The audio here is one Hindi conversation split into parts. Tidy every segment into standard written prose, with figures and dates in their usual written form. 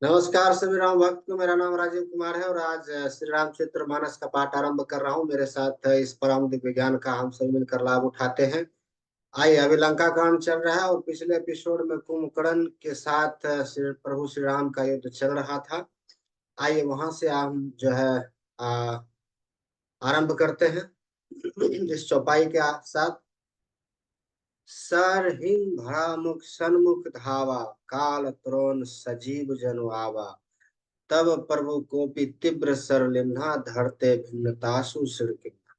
नमस्कार सभी राम भक्त को। मेरा नाम राजीव कुमार है और आज श्री रामचरित्र मानस का पाठ आरंभ कर रहा हूँ। मेरे साथ इस परम दिव्य ज्ञान का हम सभी मिलकर लाभ उठाते हैं। आइए, अभी लंका कांड चल रहा है और पिछले एपिसोड में कुंभकर्ण के साथ श्री प्रभु श्री राम का युद्ध चल रहा था। आइए वहां से हम जो है आ, आरंभ करते हैं इस चौपाई के साथ। सरहिंद भरा मुख सन्मुख धावा, काल त्रोण सजीव जनु आवा। तब प्रभु कोपी तीव्र सरलिन्हा, धरते भिन्नतासु सिरकिन्हा।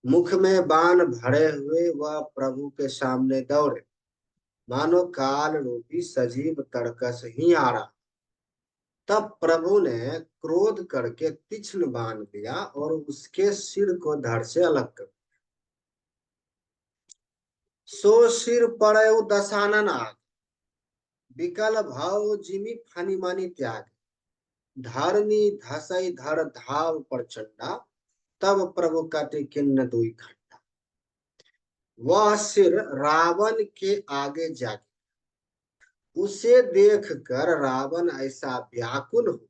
मुख में बाण भरे हुए वह प्रभु के सामने दौड़े, मानो काल रूपी सजीव तड़कस ही आ रहा। तब प्रभु ने क्रोध करके तीक्ष्ण बाण लिया और उसके सिर को धड़ से अलग कर। सो सिर पड़े दशानन आग, विकल भाव जिमि फनी मनि त्याग। धरनी धसई धर धाव प्रचंडा, तब प्रभु कटि किन्न दुई खंडा। वह सिर रावण के आगे जा गिरा। उसे देखकर रावण ऐसा व्याकुल हो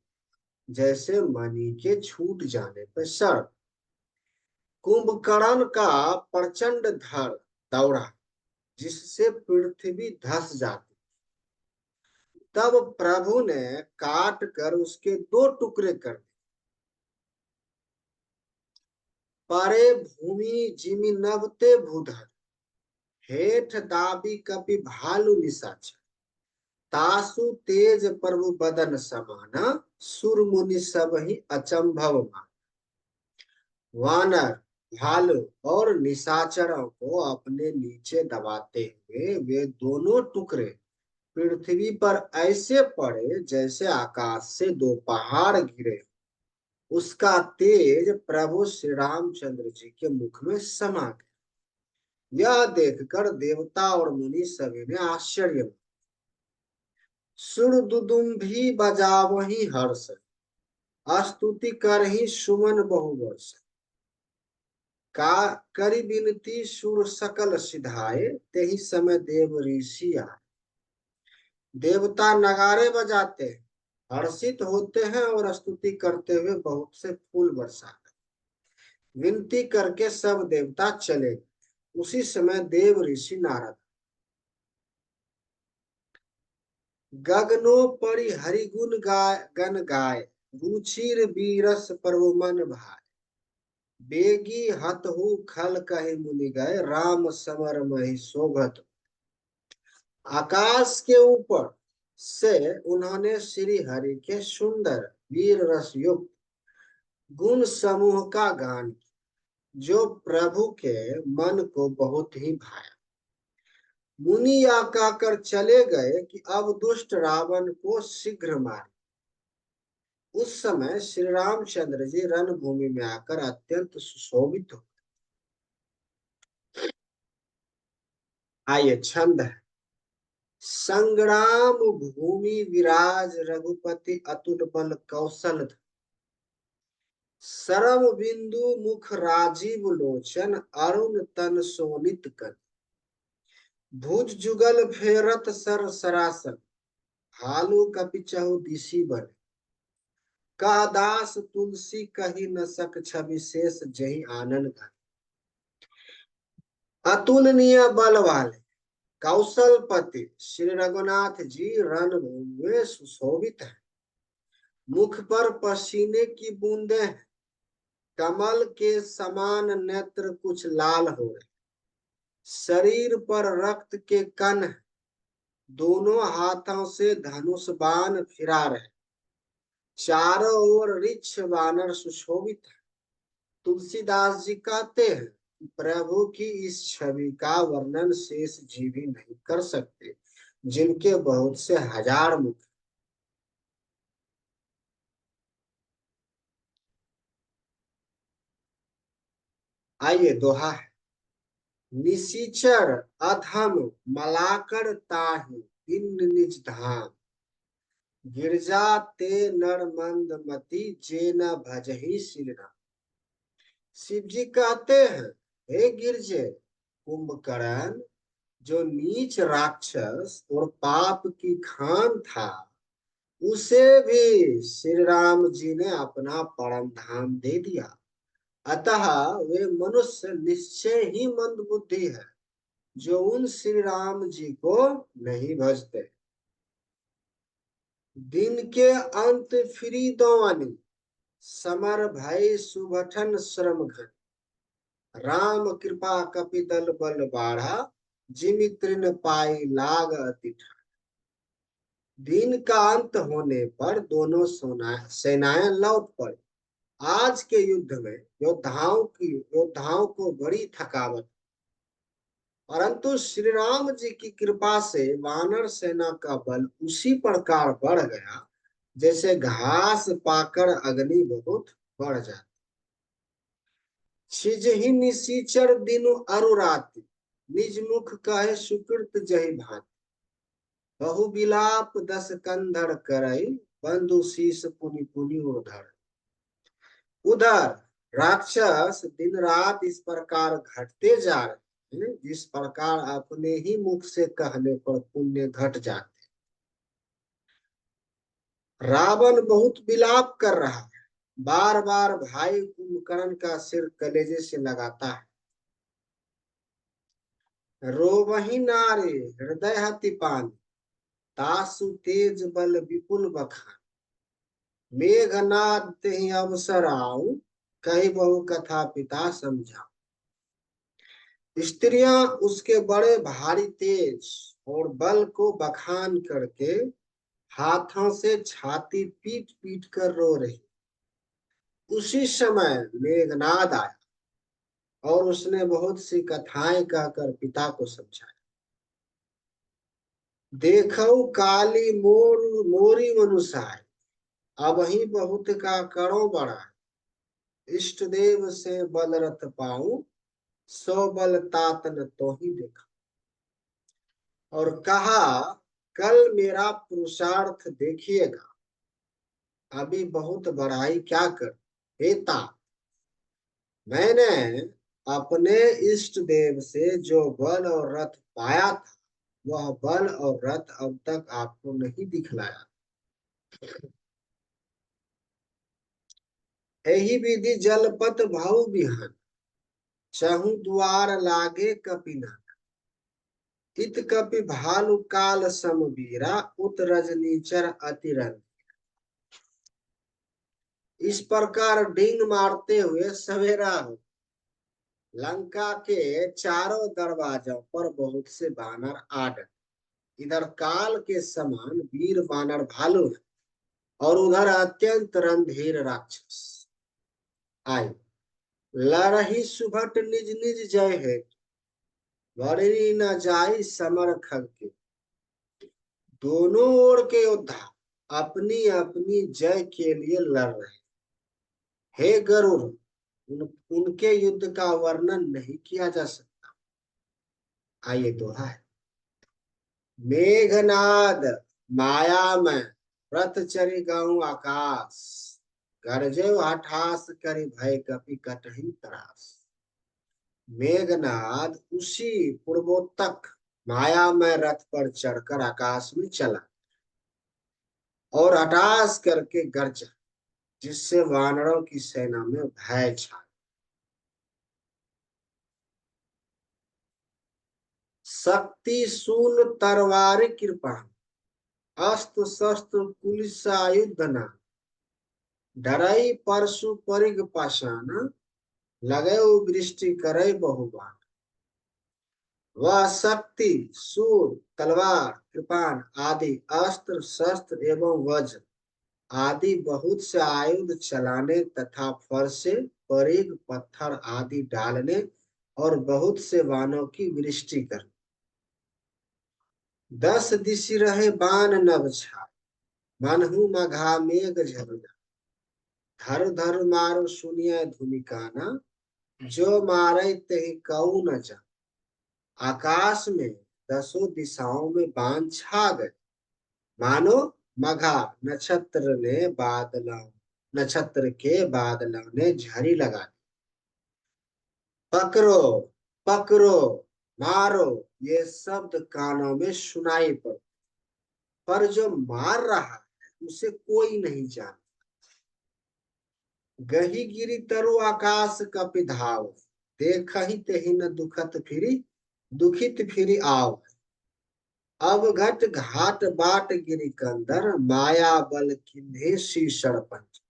जैसे मणि के छूट जाने पर सर। कुंभकर्ण का प्रचंड धड़ दौड़ा, जिससे पृथ्वी धस जाती। तब प्रभु ने काट कर उसके दो टुकड़े कर दिए। परे भूमि जिमि नभते भूधर, हेठ दाबी कपि भालु निशाचर। तासु तेज प्रभु बदन समाना, सुर मुनि सब ही अचंभव मान। वानर, भालू और निशाचरों को अपने नीचे दबाते हुए वे दोनों टुकड़े पृथ्वी पर ऐसे पड़े जैसे आकाश से दो पहाड़ गिरे। उसका तेज प्रभु श्री रामचंद्र जी के मुख में समा गया। यह देखकर देवता और मुनि सभी ने आश्चर्य। सुर दुदुम्भी बजावही हर्ष, स्तुति करही सुमन बहुवर्ष। का करी बिनती सुर सकल सिधाए, तेहि समय देव ऋषि आए। देवता नगाड़े बजाते हैं, हर्षित होते हैं और स्तुति करते हुए बहुत से फूल बरसाते हैं। विनती करके सब देवता चले। उसी समय देव ऋषि नारद गगनोपरि हरिगुण गाय गण गाय, रुचिर बीरस प्रभु मन भाय। बेगी हतहु खल कहि मुनि गए, राम समर महि शोभत। आकाश के ऊपर से उन्होंने श्री हरि के सुंदर वीर रस युक्त गुण समूह का गान किया, जो प्रभु के मन को बहुत ही भाया। मुनि यह कहकर चले गए कि अब दुष्ट रावण को शीघ्र मारे। उस समय श्री रामचंद्र जी रणभूमि में आकर अत्यंत सुशोभित हो। आइए, छंद है। संग्राम भूमि विराज, रघुपति अतुल बल कौशल। सरम बिंदु मुख राजीव लोचन, अरुण तन सोनित कर। भुज जुगल फेरत सर सरासन, भालू कपि चहु दिशि बन। कह दास तुलसी कही न सक, छवि शेष जही आनन घन। अतुलनीय बल वाले कौशलपति श्री रघुनाथ जी रणभूमि में सुशोभित है। मुख पर पसीने की बूंदे हैं, कमल के समान नेत्र कुछ लाल हो रहे। शरीर पर रक्त के कण है, दोनों हाथों से धनुष बाण फिरा रहे। चारों ओर वृक्ष वानर सुशोभित है। तुलसीदास जी कहते हैं, प्रभु की इस छवि का वर्णन शेष जी भी नहीं कर सकते, जिनके बहुत से हजार मुख। आइए, दोहा है। निशिचर अधम मलाकर ताहि, दीन निज धाम। गिरजा ते नर मंद मति, जे न भजहि श्री राम। शिव जी कहते हैं, हे गिरजे, कुंभकर्ण जो नीच राक्षस और पाप की खान था, उसे भी श्री राम जी ने अपना परम धाम दे दिया। अतः वे मनुष्य निश्चय ही मंद बुद्धि है जो उन श्री राम जी को नहीं भजते। दिन के अंत फिरी दौवानी, समर भय सुबठन श्रम घन। राम कृपा कपिदल बल बाढ़ा, जिमि तृण पाई लाग अति ठान। दिन का अंत होने पर दोनों सेनाएं लौट पड़ी। आज के युद्ध में योद्धाओं को बड़ी थकावट, परंतु श्री राम जी की कृपा से वानर सेना का बल उसी प्रकार बढ़ गया जैसे घास पाकर अग्नि बहुत बढ़ जाती। छिजहि निसीचर दिनु अरु राति, निज मुख कहे सुकृत जहि भांति। बहु विलाप दस कंधर करई, बंधु शीस पुनि पुनि उधर। उधर राक्षस दिन रात इस प्रकार घटते जा रहे हैं जिस प्रकार अपने ही मुख से कहने पर पुण्य घट जाते। रावण बहुत विलाप कर रहा है, बार बार भाई कुंभकर्ण का सिर कलेजे से लगाता है। रोवहि नारे हृदय हति पानी, तासु तेज बल विपुल बखान। मेघनाद तेहि अवसर आऊ, कही बहु कथा पिता समझाऊं। स्त्रियां उसके बड़े भारी तेज और बल को बखान करके हाथों से छाती पीट पीट कर रो रही। उसी समय मेघनाद आया और उसने बहुत सी कथाएं कहकर पिता को समझाया। देखो काली मोरी मनुषाय, अब ही बहुत का करो बड़ा। इष्ट देव से बल रथ पाऊं, सो बल तातन तो ही देखा। और कहा कल मेरा पुरुषार्थ देखिएगा, अभी बहुत बड़ाई क्या कर। हे तात, मैंने अपने इष्ट देव से जो बल और रथ पाया था वह बल और रथ अब तक आपको नहीं दिखलाया। यही विधि जलपत भाव बिहान, चहु द्वार लागे कपिना। इत कपि भालु काल समवीरा, उत रजनीचर अतिरंग। इस प्रकार डींग मारते हुए सवेरा हो। लंका के चारों दरवाजों पर बहुत से बानर आ डटे। इधर काल के समान वीर बानर भालू है और उधर अत्यंत रणधीर राक्षस आए। लड़ही सुभट निज निज जय है, वरनी न जाई समर खग के। दोनों ओर के योद्धा अपनी अपनी जय के लिए लड़ रहे। हे गरुड़, उनके युद्ध का वर्णन नहीं किया जा सकता। आइए दोहा है। मेघनाद माया में रथ चरि गऊ आकाश, गरजे हठास करि भय कपि कटहि त्रास। मेघनाद उसी पूर्वोत्तक माया में रथ पर चढ़कर आकाश में चला और हठास करके गरजा, जिससे वानरों की सेना में भय छा। शक्ति शूल तरवार कृपा, अस्त्र शस्त्र कुलिस आयुध ना। डरई परशु परिग पाषाण, लगे वृष्टि करे बहुबाण। वह शक्ति सूर तलवार कृपाण आदि अस्त्र शस्त्र एवं वज्र आदि बहुत से आयुध चलाने तथा फरसे परिग पत्थर आदि डालने और बहुत से वानों की वृष्टि कर। 10 दिशि रहे बाण नभ छाय, मनहु मघा मेघ झरुना। धर धर मारो सुनिय धुमिकाना, जो मारे तेहि कऊ न जा। आकाश में 10 दिशाओं में बाण छा गए, मानो मघा नक्षत्र के बादलों ने झड़ी लगा दी। पकड़ो पकड़ो मारो, ये शब्द कानों में सुनाई पड़े, पर जो मार रहा उसे कोई नहीं जानता। गही गिरी तरु आकाश कपि धाव, देखहि तेहि न दुखत फिरी, दुखित फिरी आव। अब घट घाट बाट गिरी कंदर, माया बल किन्हे शीशर पंच।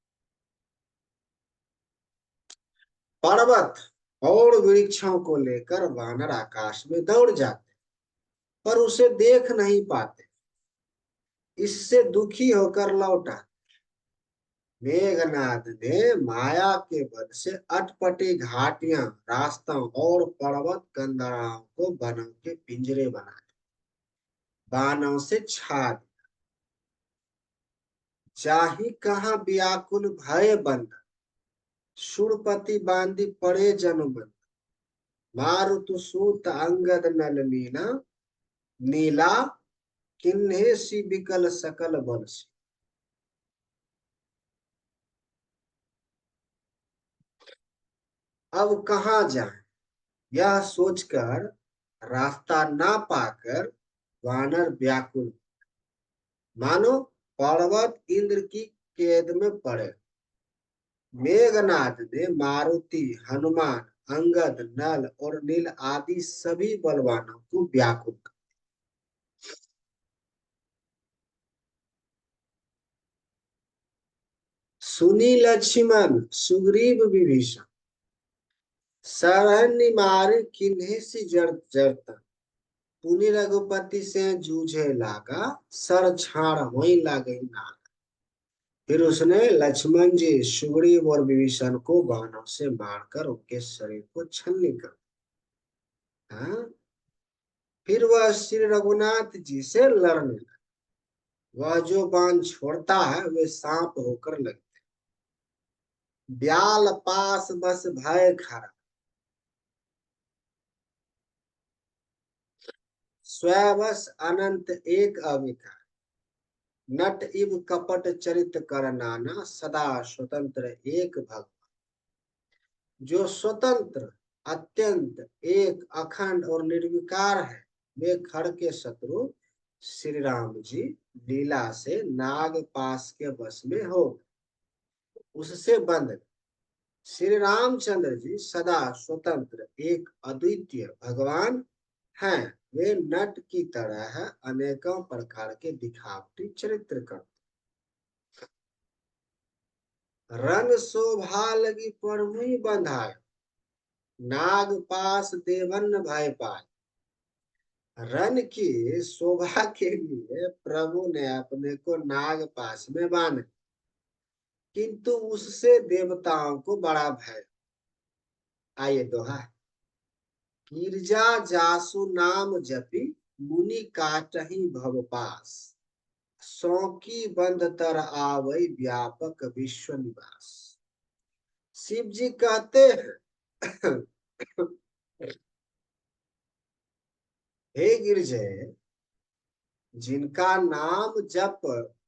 पर्वत और वृक्षों को लेकर वानर आकाश में दौड़ जाते, पर उसे देख नहीं पाते। इससे दुखी होकर लौटा। मेघनाद ने माया के बल से अटपटी घाटियां, रास्तों और पर्वत कंदराओं को बनों के पिंजरे बनाए, बाणों से छा दिया। चाही कहाँ व्याकुल भय बंद, सुरपति बांधी पड़े जनुबंद। मारुतु सूत अंगद नल नीना, नीला किन्हे सी विकल सकल बल सी। अब कहाँ जाए, यह सोचकर रास्ता ना पाकर वानर व्याकुल, मानो पर्वत इंद्र की कैद में पड़े। मेघनाद ने मारुति, हनुमान, अंगद, नल और नील आदि सभी बलवानों को व्याकुल कर। सुनी लक्ष्मण सुग्रीव विभीषण, सरहनि मारे किन्हीं सी जड़ जड़ता। पुनि रघुपति से जूझे लागा, सर छाड़ वहीं लागे नाग। फिर उसने लक्ष्मण जी, सुग्रीव और विभीषण को बाणों से मारकर उनके शरीर को छलनी कर। हाँ? फिर वह श्री रघुनाथ जी से लड़ने लगा। वह जो बाण छोड़ता है वे सांप होकर लगते। ब्याल पास बस भय खरा, स्वयं अनंत एक अविकार। नट इव कपट चरित कर नाना, सदा स्वतंत्र एक भक्त। जो स्वतंत्र, अत्यंत एक, अखंड और निर्विकार है, वे खड़ के शत्रु श्री राम जी लीला से नाग पास के वश में हो, उससे बंद। श्री रामचंद्र जी सदा स्वतंत्र एक अद्वितीय भगवान हैं। वे नट की तरह अनेकों प्रकार के दिखावटी चरित्र करते। रन शोभा लगी प्रभु बंधाए, नाग पास देवन भय पाए। रन की शोभा के लिए प्रभु ने अपने को नाग पास में बांधा, किंतु उससे देवताओं को बड़ा भय। आइए दोहा। गिरजा जासु नाम जपी, मुनि काटहि भव पास। सौंकी बंद तर आवै, व्यापक विश्व निवास। शिव जी कहते हैं, हे गिरजय, जिनका नाम जप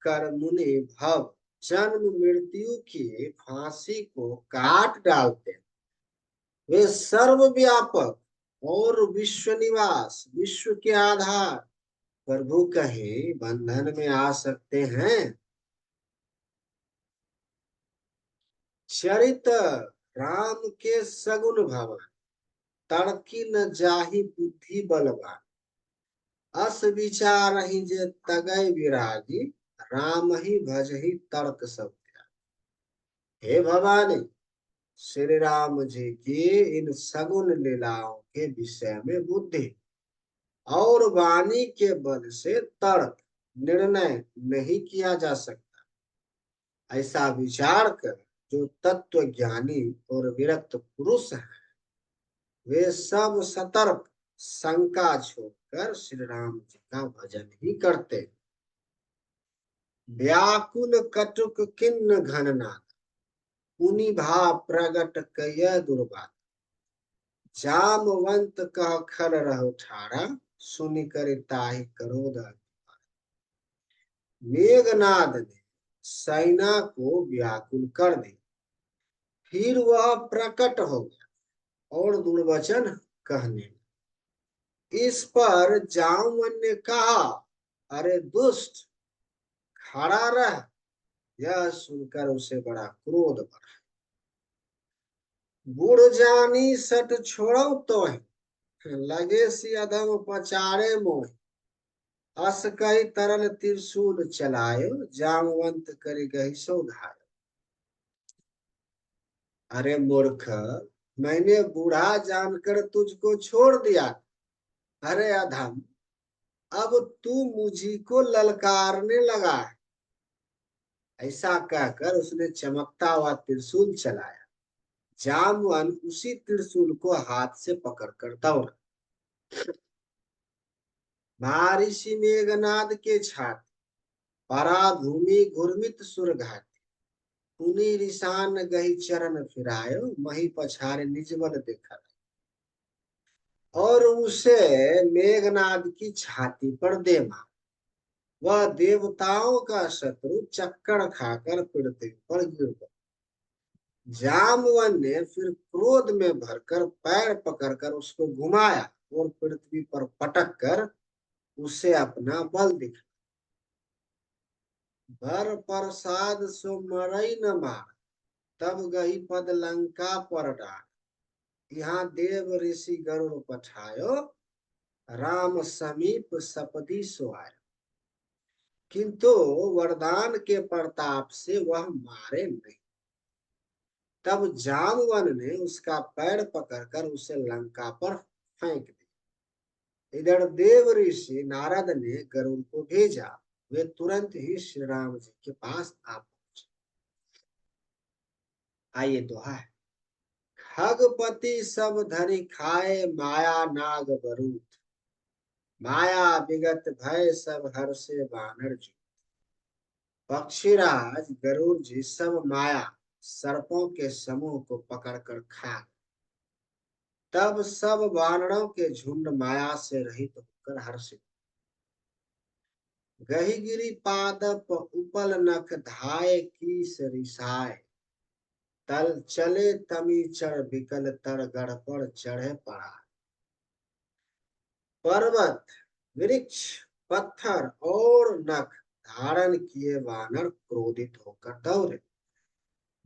कर मुनि भव जन्म मृत्यु की फांसी को काट डालते हैं, वे सर्वव्यापक और विश्व निवास, विश्व के आधार प्रभु कहे बंधन में आ सकते हैं। चरित राम के सगुन भवन, तड़की न जाहि बुद्धि बलवान। अस विचार ही जे तगय विरागी, राम ही भजहि तर्क सब त्यागी। हे भवानी, श्री राम जी की इन सगुन लीलाओं के विषय में बुद्धि और वाणी के बल से तर्क निर्णय नहीं किया जा सकता। ऐसा विचार कर जो तत्व ज्ञानी और विरक्त पुरुष हैं, वे सब सतर्क शंका छोड़कर श्री राम जी का भजन ही करते। व्याकुल कटुक किन्न घननाद, पुनि भा प्रगट कय दुर्बात। जामवंत कह खर रहो ठाड़ा, सुनि कर ताहि क्रोध। मेघनाद ने सेना को व्याकुल कर दिया। फिर वह प्रकट हो गया और दुर्वचन कहने लगा। इस पर जामवन ने कहा, अरे दुष्ट, खड़ा रह। यह सुनकर उसे बड़ा क्रोध बढ़ा। बूढ़ जानी सट छोड़ो तो लगे सी अधम पचारे मोह। अस कही तरल त्रिशूल चलायो जामवंत करी गही सो घायो। अरे मूर्ख, मैंने बूढ़ा जानकर तुझको छोड़ दिया। अरे अधम, अब तू मुझी को ललकारने लगा है। ऐसा कहकर उसने चमकता हुआ त्रिशूल चलाया। जामवन उसी त्रिशूल को हाथ से पकड़कर दौड़ा। महर्षि मेघनाद के छात्र पराभूमि घुर्मित सुर घाटी। पुनि रिसान गही चरण फिरायो मही पछारे निजबल देखा। और उसे मेघनाद की छाती पर दे मारा। वह देवताओं का शत्रु चक्कर खाकर पृथ्वी पर गिर गया। जामवन ने फिर क्रोध में भरकर पैर पकड़कर उसको घुमाया और पृथ्वी पर पटक कर उसे अपना बल दिखा। भर प्रसाद सो मरई न मार, तब गई पद लंका पर डार। यहाँ देव ऋषि गरुड़ पठायो, राम समीप सपदी सो आयो। किंतु वरदान के प्रताप से वह मारे नहीं। तब जामवन ने उसका पैर पकड़कर उसे लंका पर फेंक दिया। इधर देव ऋषि नारद ने गरुड़ को भेजा। वे तुरंत ही श्री राम जी के पास आ पहुंचे। आइए दोहा है। खगपति सब धरि खाए माया नाग बरूथ। माया विगत भय सब हर्षे बानर जी। पक्षीराज गरुड़ जी सब माया सर्पों के समूह को पकड़कर खा। तब सब वानरों के झुंड माया से रहित होकर हर्षित। गहिगिरी पादप उपल नख धाय की रिसाय। तल चले तमी चढ़ बिकल तर गढ़ पर चढ़े पड़ा। पर्वत, वृक्ष, पत्थर और नख धारण किए वानर क्रोधित होकर दौड़े।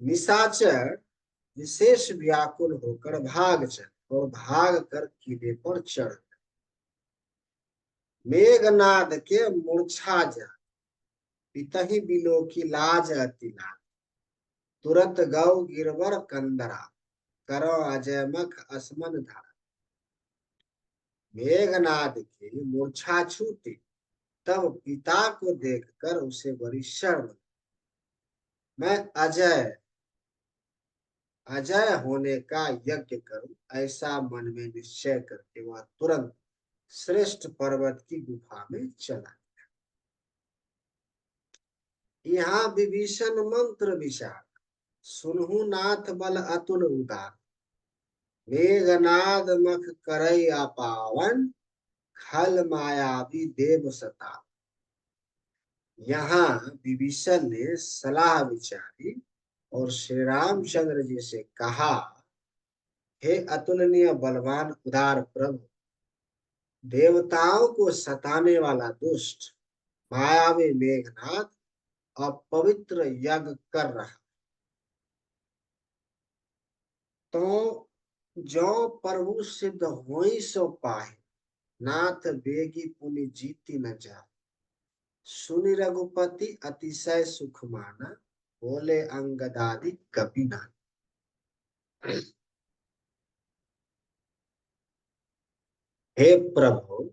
निशाचर विशेष व्याकुल होकर भाग चले और भाग कर किले पर चढ़। मेघनाद के मूर्छा जा, पितहि बिलो की लाज अति लाज। तुरंत गौ गिरवर कंदरा, करो अजय मख असमन धारा। मेघनाद की मूर्छा छूटी। तब पिता को देखकर उसे बड़ी शर्म। मैं अजय अजय होने का यज्ञ करूं, ऐसा मन में निश्चय करके वह तुरंत श्रेष्ठ पर्वत की गुफा में चला। यहाँ विभीषण मंत्र विचार, सुनहु नाथ बल अतुल उदार। मेघनाद मख करई अपावन, खल मायावी देव सता। यहाँ विभीषण ने सलाह विचारी और श्री रामचंद्र जी से कहा, हे अतुलनीय बलवान उदार प्रभु, देवताओं को सताने वाला दुष्ट मायावी मेघनाद अपवित्र यज्ञ कर रहा। तो जो प्रभु सिद्ध होई सो पाए, नाथ बेगी पुनि जीती न जाए। सुनि रघुपति अतिशय सुख माना, बोले अंगदादि कपि नाना। हे प्रभु,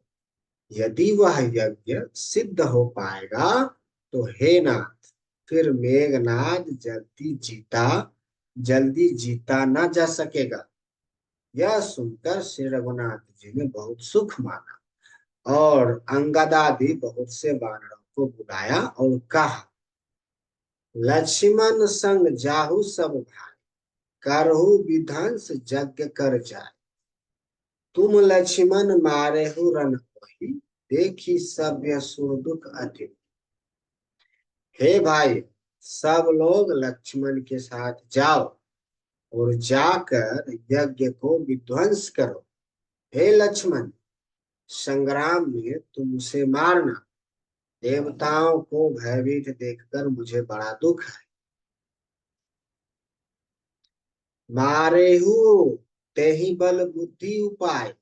यदि वह यज्ञ सिद्ध हो पाएगा तो हे नाथ, फिर मेघनाद जल्दी जीता न जा सकेगा। यह सुनकर श्री रघुनाथ जी ने बहुत सुख माना और अंगदादि बहुत से वानरों को बुलाया और कहा, लक्ष्मण संग जाहु सब भाई, करहु विध्वंस यज्ञ कर जाए। तुम लक्ष्मण मारे हो रन कोई, देखी सभ्य सुर दुख अति। हे भाई, सब लोग लक्ष्मण के साथ जाओ और जाकर यज्ञ को विध्वंस करो। हे लक्ष्मण, संग्राम में तुम उसे मारना देवताओं को भयभीत देखकर मुझे बड़ा दुख है। मारेहु तेहि बल बुद्धि उपाय,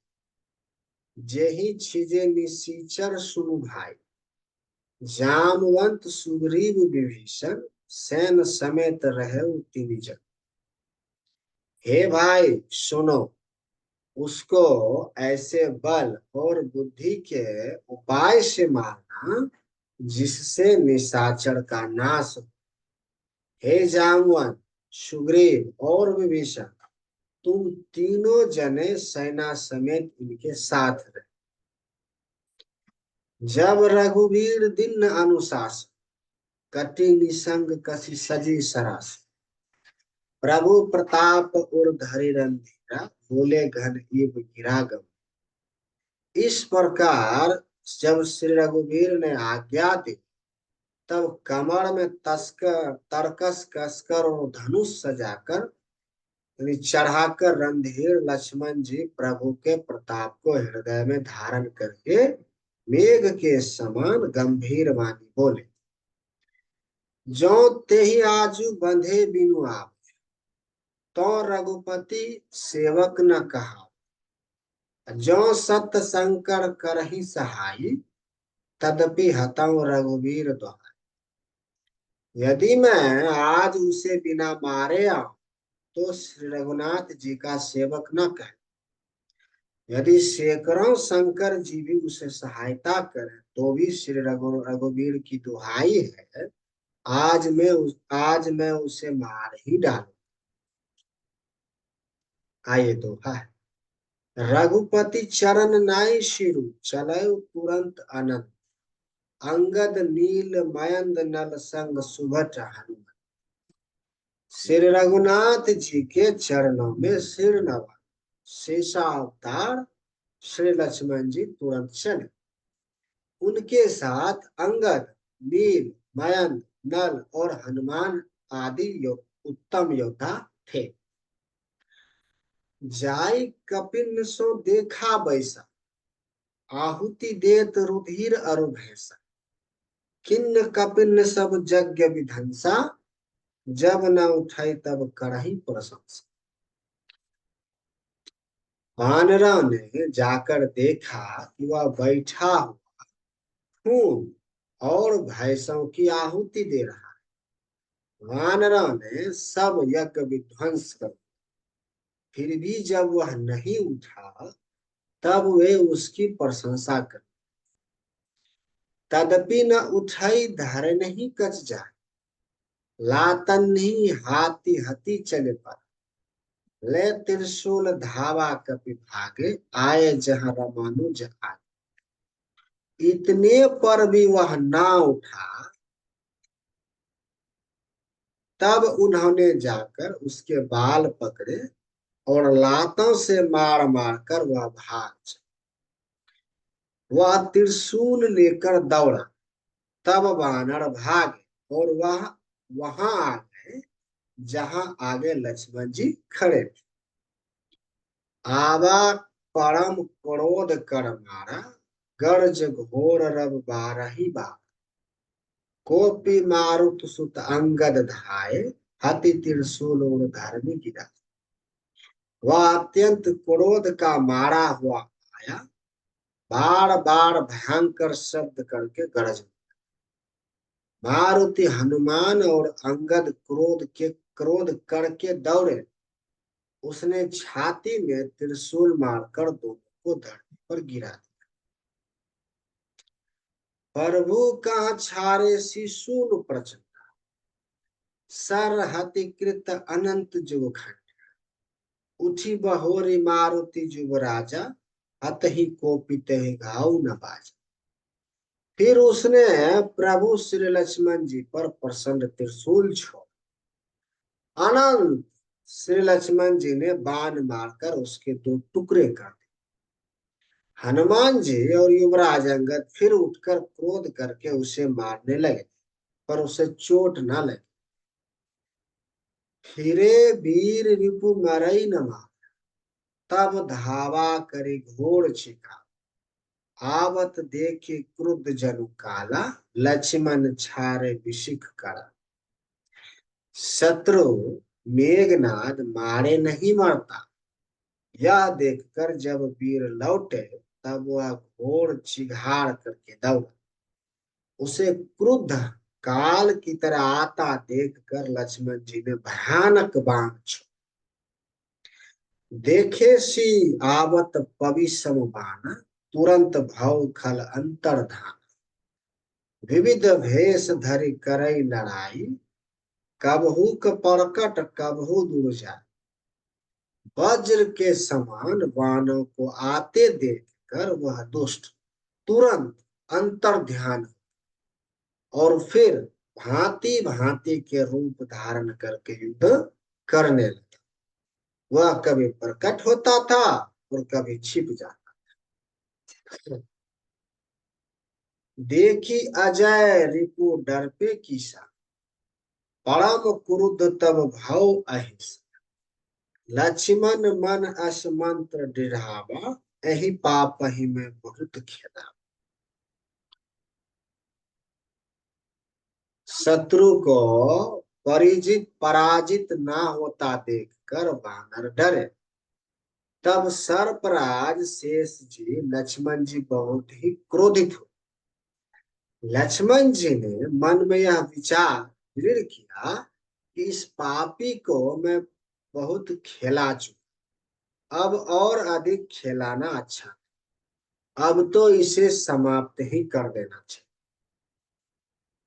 जेहि छिजे निसीचर सुनु भाई। जामवंत सुग्रीव विभीषण, सैन समेत रहे तीन जन। हे भाई सुनो, उसको ऐसे बल और बुद्धि के उपाय से मारना जिससे निशाचर का नाश हो। हे जामवंत, सुग्रीव और विभीषण, तुम तीनों जने सेना समेत इनके साथ रहे। जब रघुवीर दीन अनुशासन, कटी निसंग कसी सजी सरास। प्रभु प्रताप और धरि रंधीरा, बोले घन इव गिरा गम। इस प्रकार जब श्री रघुवीर ने आज्ञा दी, तब कमर में तस्कर तरकस कसकर और धनुष सजाकर यानी चढ़ाकर रणधीर लक्ष्मण जी प्रभु के प्रताप को हृदय में धारण करके मेघ के समान गंभीर वाणी बोले। जो तेहि आजू बंधे बिनु आप, तो रघुपति सेवक न कहा। जो सत संकर करहि सहाई, तदपि हतौ रघुवीर द्वारा। यदि मैं आज उसे बिना मारे आऊं तो श्री रघुनाथ जी का सेवक न कहे। यदि सैकड़ों शंकर जी भी उसे सहायता करें तो भी श्री रघुवीर की दुहाई है, आज मैं उसे मार ही डालू। आइए दोहा है। रघुपति चरण नाई शिरु, चले तुरंत अनंत। अंगद नील मयंद नल संग सुभट हनुमान। श्री रघुनाथ जी के चरणों में सिर नवा, शेषावतार श्री लक्ष्मण जी तुरंत चले। उनके साथ अंगद, नील, मयंक, नल और हनुमान आदि उत्तम योद्धा थे। जाय कपिन सो देखा बैसा, आहुति देत रुधिर अरु भैसा। किन्न कपिन सब यज्ञ विधंसा, जब न उठाई तब करही प्रशंसा। वानरों ने जाकर देखा कि वह बैठा हुआ खून और भैंसों की आहुति दे रहा है। वानरों ने सब यज्ञ विध्वंस कर, फिर भी जब वह नहीं उठा तब वे उसकी प्रशंसा कर। तदपि न उठाई धर नहीं कच जाए, लातन ही हाथी हती चले पर। ले त्रिशूल धावा कपि भागे, आए जहां रमानुज आगे। इतने पर भी वह ना उठा, तब उन्होंने जाकर उसके बाल पकड़े और लातों से मार मार कर वह भाग चला। वह त्रिशूल लेकर दौड़ा, तब वानर भागे और वह वहां आ गए जहां आगे लक्ष्मण जी खड़े थे। आवा परम क्रोध कर मारा, गर्ज घोर रब बारही बार। कोपी मारुत सुत अंगद धाये, हति त्रिशूल और धर्मी गिरा। वह अत्यंत क्रोध का मारा हुआ आया, बार बार भयंकर शब्द करके गरज। मारुति हनुमान और अंगद क्रोध करके दौड़े। उसने छाती में त्रिशूल मारकर दोनों को धरती पर गिरा दिया। प्रभु कहाँ छारे शिशुन प्रचंड, सर हति कृत अनंत जुग खंड। उठी बहोरी मारुति जुग राजा, अतहि कोपित घाव न बाजा। फिर उसने प्रभु श्री लक्ष्मण जी पर प्रसन्न त्रिशूल छोड़। अनंत श्री लक्ष्मण जी ने बाण मारकर उसके दो टुकड़े कर दिए। हनुमान जी और युवराज अंगद फिर उठकर क्रोध करके उसे मारने लगे, पर उसे चोट न लगी। फिरे वीर रिपु मरई न मार, तब धावा करी घोर छिका। आवत देखे क्रुद्ध जनु काला, लक्ष्मण छारे विशिख करा। शत्रु मेघनाद मारे नहीं मरता, यह देखकर जब वीर लौटे, तब वह घोर चिघाड़ करके दौड़ा। उसे क्रुद्ध काल की तरह आता देखकर लक्ष्मण जी ने भयानक बाण छोड़ा। देखे सी आवत पवि सम बाण, तुरंत भव खल अंतर्धान। विविध भेष धरि करई लड़ाई, कबहू क परकट कबहू दूर जाए। वज्र के समान बाणों को आते देखकर वह दुष्ट तुरंत अंतर ध्यान और फिर भांति भांति के रूप धारण करके युद्ध करने लगा। वह कभी प्रकट होता था और कभी छिप जाता। देखी अजय रिपु डर पे कीसा, परम क्रुद्ध तब भव अहिंसा। लक्ष्मण मन अस मंत्र दृढ़ावा, एहि पाप ही में बहुत खेदा। शत्रु को पराजित ना होता देखकर वानर डरे। तब सर्पराज शेष जी लक्ष्मण जी बहुत ही क्रोधित हुए। लक्ष्मण जी ने मन में यह विचार दृढ़ किया कि इस पापी को मैं बहुत खेला चुका, अब और अधिक खेलाना अच्छा, अब तो इसे समाप्त ही कर देना चाहिए।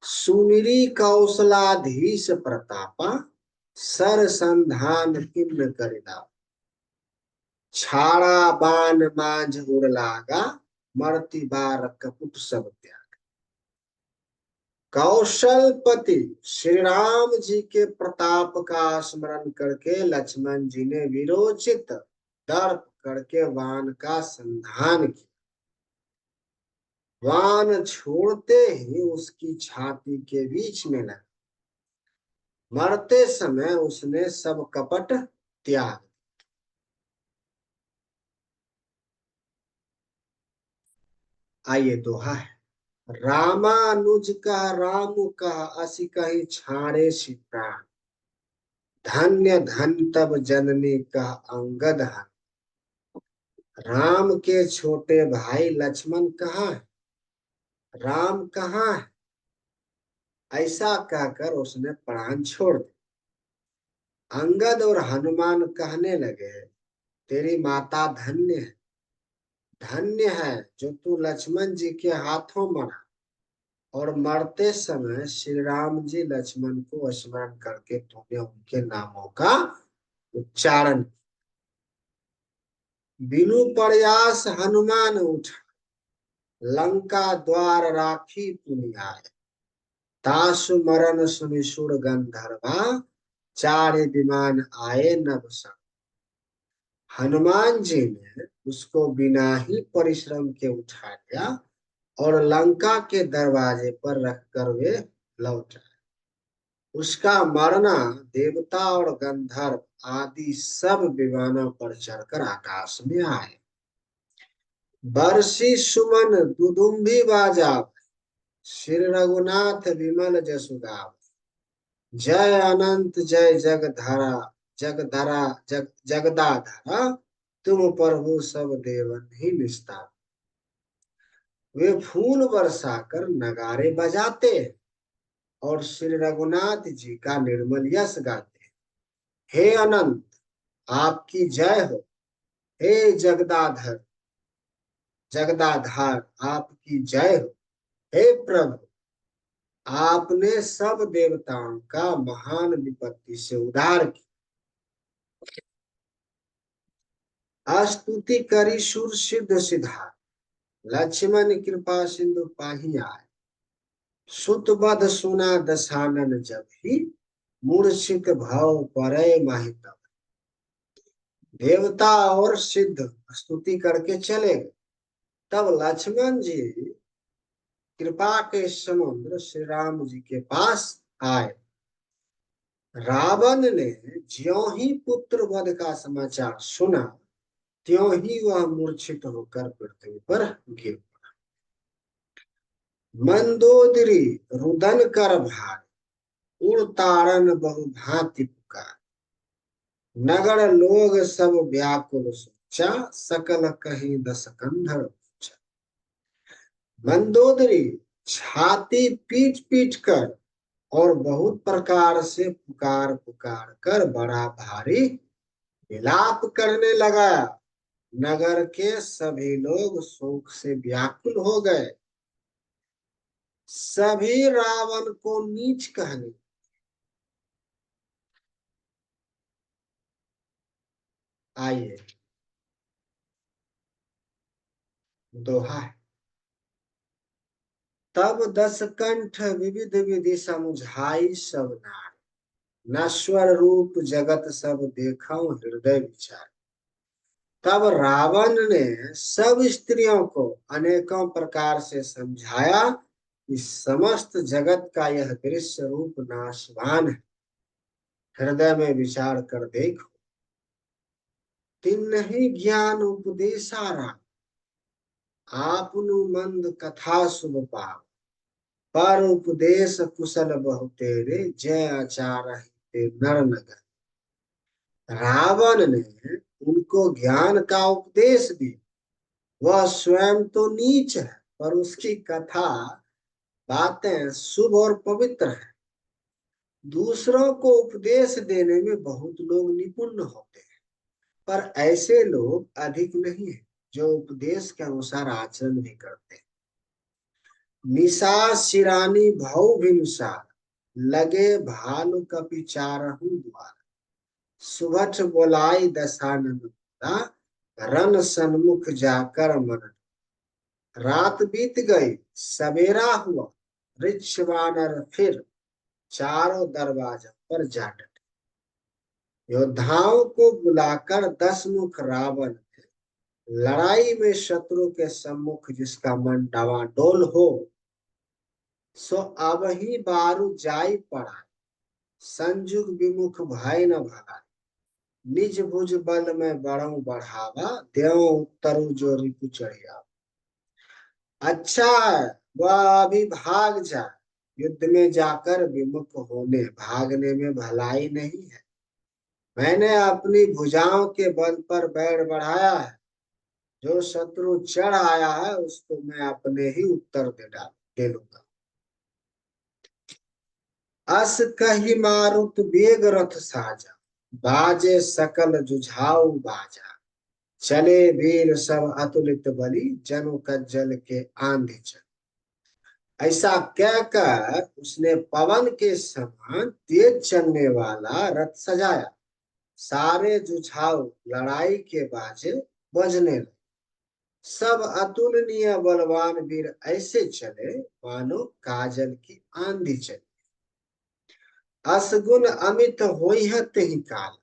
सुमिरी कौशलाधीश प्रतापा, सर संधान किन्न करिला। छाड़ा बाण मांझ उड़ लागा, मरती बार कपुट सब त्याग। कौशलपति श्री राम जी के प्रताप का स्मरण करके लक्ष्मण जी ने विरोचित दर्प करके वान का संधान किया। वान छोड़ते ही उसकी छाती के बीच में लगा। मरते समय उसने सब कपट त्याग। आइए दोहा है। रामानुज का राम का असि कहीं छाड़े सी प्राण, धन्य धन तब जननी का अंगद है। राम के छोटे भाई लक्ष्मण कहाँ है, राम कहाँ है, ऐसा कहकर उसने प्राण छोड़ दिया। अंगद और हनुमान कहने लगे, तेरी माता धन्य है, धन्य है जो तू लक्ष्मण जी के हाथों मरा। और मरते समय श्री राम जी लक्ष्मण को स्मरण करके तूने उनके नामों का उच्चारण। बिनु प्रयास हनुमान उठा, लंका द्वार राखी पुनि आए। तासु मरण सुनि सुर गंधर्वा, चारे विमान आए नभ संग। हनुमान जी ने उसको बिना ही परिश्रम के उठा लिया और लंका के दरवाजे पर रखकर वे लौट आए। उसका मरना देवता और गंधर्व आदि सब विमानों पर चढ़कर आकाश में आए। बरसी सुमन दुदुम्भी बाजा, श्री रघुनाथ विमल जसु गावै। जय अनंत जय जगधरा, जगधरा जगदाधरा, तुम प्रभु सब देवन ही निस्तार। वे फूल बरसाकर नगाड़े बजाते हैं और श्री रघुनाथ जी का निर्मल यश गाते हैं। हे अनंत आपकी जय हो, हे जगदाधर जगदाधार आपकी जय हो, हे प्रभु आपने सब देवताओं का महान विपत्ति से उद्धार किया। स्तुति करी सुर सिद्ध सिद्धार, लक्ष्मण कृपा सिंधु पाही आए। सुत बध सुना दशानन जब ही, मूर्छित भव परे माहि तब। देवता और सिद्ध स्तुति करके चले गए। तब लक्ष्मण जी कृपा के समुद्र श्री राम जी के पास आए। रावण ने ज्यों ही पुत्र वध का समाचार सुना, त्यों ही वह मूर्छित होकर पृथ्वी पर गिर पड़ा। मंदोदरी रुदन कर भार, उड़ ताड़न बहु भांति पुकार। नगर लोग सब व्याकुल सोचा, सकल कहीं दस कंधर पूछा। मंदोदरी छाती पीट पीट कर और बहुत प्रकार से पुकार पुकार कर बड़ा भारी विलाप करने लगा। नगर के सभी लोग शोक से व्याकुल हो गए। सभी रावण को नीच कहने। आइए, दोहा है। तब दस कंठ विविध विधि समुझाई सब नार, नश्वर रूप जगत सब देखऊं हृदय विचार। तब रावण ने सब स्त्रियों को अनेकों प्रकार से समझाया कि समस्त जगत का यह दृश्य रूप नाशवान है, हृदय में विचार कर देखो। तिन्हि ज्ञान उपदेसारा, आपनु मंद कथा शुभ पाव। पर उपदेश कुशल बहु तेरे, जय आचार ते नर नगर। रावण ने उनको ज्ञान का उपदेश दिया। वह स्वयं तो नीच है, पर उसकी कथा बातें शुभ और पवित्र है। दूसरों को उपदेश देने में बहुत लोग निपुण होते हैं, पर ऐसे लोग अधिक नहीं है जो उपदेश के अनुसार आचरण भी करते हैं। निशा शिरानी भव भिनुसार, लगे भालु कपि चारहु द्वार। सुबह बोलाई दशानन बोला, रन सन्मुख जाकर मन। रात बीत गई सवेरा हुआ, वृक्ष वानर फिर चारों दरवाजों पर जा डटे। योद्धाओं को बुलाकर दस मुख रावण ने लड़ाई में शत्रु के सम्मुख जिसका मन डावाडोल हो, सो अब ही बारू जाई पड़ा। संजुग विमुख भय न भगा, निज भुज बल में बढ़ऊ बढ़ावा। देव उत्तरु जो रिपु चढ़िया। अच्छा है वह अभी भाग जाए, युद्ध में जाकर विमुख होने भागने में भलाई नहीं है। मैंने अपनी भुजाओं के बल पर बैर बढ़ाया है। जो शत्रु चढ़ आया है उसको मैं अपने ही उत्तर दे लूंगा। अस कही मारुत वेग रथ साजा, बाजे सकल जुझाऊ बाजा। चले वीर सब अतुलित बलि, जनु कज्जल के आंधी चल। ऐसा कहकर उसने पवन के समान तेज चलने वाला रथ सजाया। सारे जुझाऊ लड़ाई के बाजे बजने लगे। सब अतुलनीय बलवान वीर ऐसे चले मानो काजल की आंधी चली। असगुन अमित होई है तेहि काल,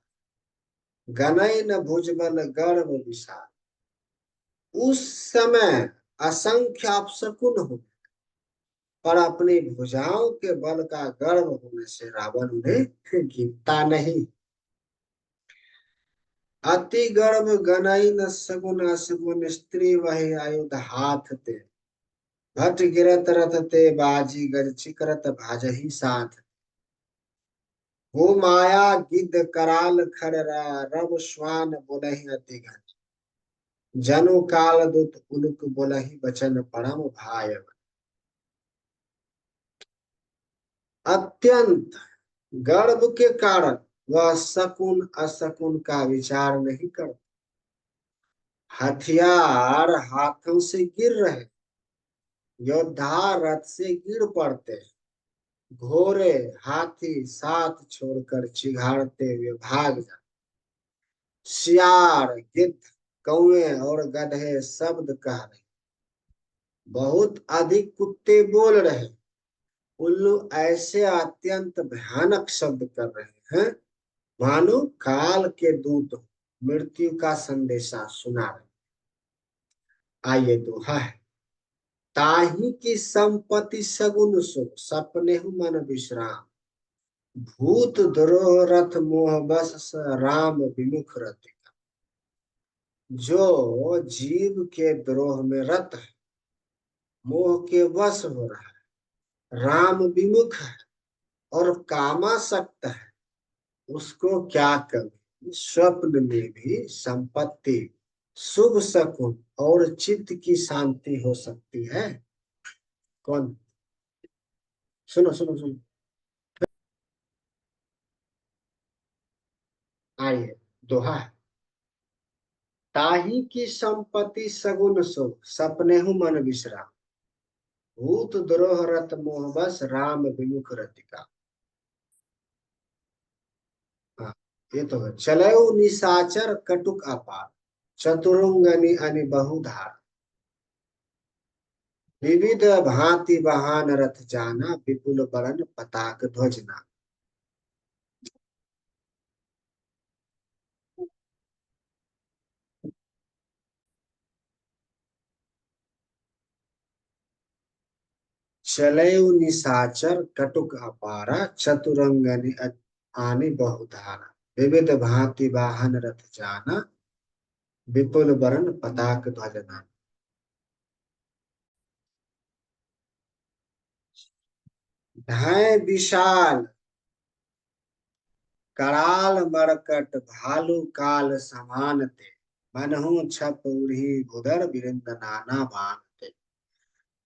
गनय न भुजबल गर्व विशाल। उस समय असंख्य अपशकुन हो, पर अपनी भुजाओं के बल का गर्व होने से रावण उन्हें गिनता नहीं। अति गर्भ गनई न सगुन, असगुन स्त्री वही आयुध हाथ ते। भट गिरत रथ ते बाजी, गज चिकरत भाजही साथ। वो माया गिद्ध कराल खर, रव श्वान बोलहि अति घन। जनु काल दुत उलुक बोलहि बचन परम भाय। अत्यंत गर्व के कारण वह शकुन अशकुन का विचार नहीं करता। हथियार हाथों से गिर रहे, योद्धा रथ से गिर पड़ते हैं। घोड़े हाथी साथ छोड़कर चिघाड़ते हुए भाग जाते। सियार गिद्ध कौवे और गधे शब्द कह रहे, बहुत अधिक कुत्ते बोल रहे। उल्लू ऐसे अत्यंत भयानक शब्द कर रहे हैं मानो काल के दूत मृत्यु का संदेशा सुना रहे। आइए दोहा है। ताही की संपत्ति सगुन सुख, सपने मन विश्राम। भूत द्रोह रथ मोह बस, राम विमुख रति। जो जीव के द्रोह में रत है, मोह के वश हो रहा है, राम विमुख है और कामासक्त है, उसको क्या कभी स्वप्न में भी संपत्ति, शुभ शकुन और चित्त की शांति हो सकती है? कौन? सुनो सुनो सुनो, आइए, दोहा है। ताही की संपत्ति सगुन शुभ, सपने हूँ मन विश्राम, भूत द्रोह रत मोह बस, राम विमुख रतिका। हाँ, ये तो है। चले निशाचर कटुक अपार, चतुरंगनि अनि बहुधार, विविध भांति वाहन रथ जाना, विपुल बरन पताक ध्वज नामा। चलयु निशाचर कटुक अपारा, चतुरंगनि आनि बहुधारा, विविध भांति वाहन रथ जाना, विपुल बरन पताक ध्वज नामा। भय विशाल कराल मरकट, भालू काल समान ते, मनहु छप उड़ही भुदर, बिरिंद नाना बान ते।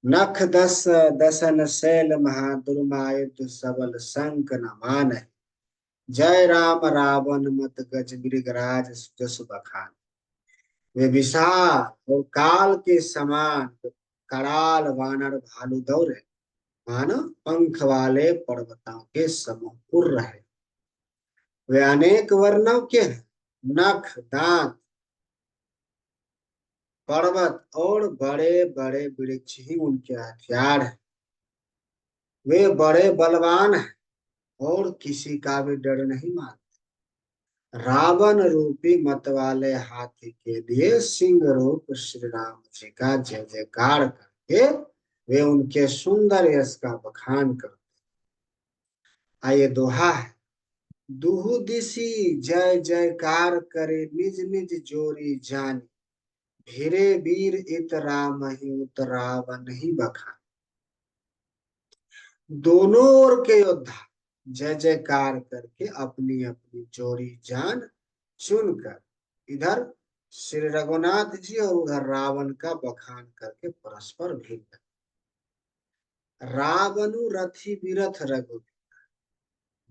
नख दस दसन शैल महा, दुर्मायुध सबल संक न मानहि, जय राम रावण मत गज, मृगराज जसु बखान। वे विशाल और काल के समान कराल वानर भालू दौड़े, मानो पंख वाले पर्वतों के समूह उड़ रहे। वे अनेक वर्णों के हैं, नख दांत पर्वत और बड़े बड़े वृक्ष ही उनके हथियार हैं। वे बड़े बलवान हैं और किसी का भी डर नहीं मानते। रावण रूपी मत वाले हाथी के लिए सिंह रूप श्री राम जी का जय जयकार करके वे उनके सुंदर यश का बखान करते। आइए, दोहा है। दुहु दिशि जय जयकार करे, निज निज जोरी जानी, भिरे वीर इत राम ही उत रावण ही बखान। दोनों ओर के योद्धा जय जयकार करके अपनी अपनी जोड़ी जान चुनकर इधर श्री रघुनाथ जी और उधर रावण का बखान करके परस्पर भिड़। रावणु रथी विरथ रघु,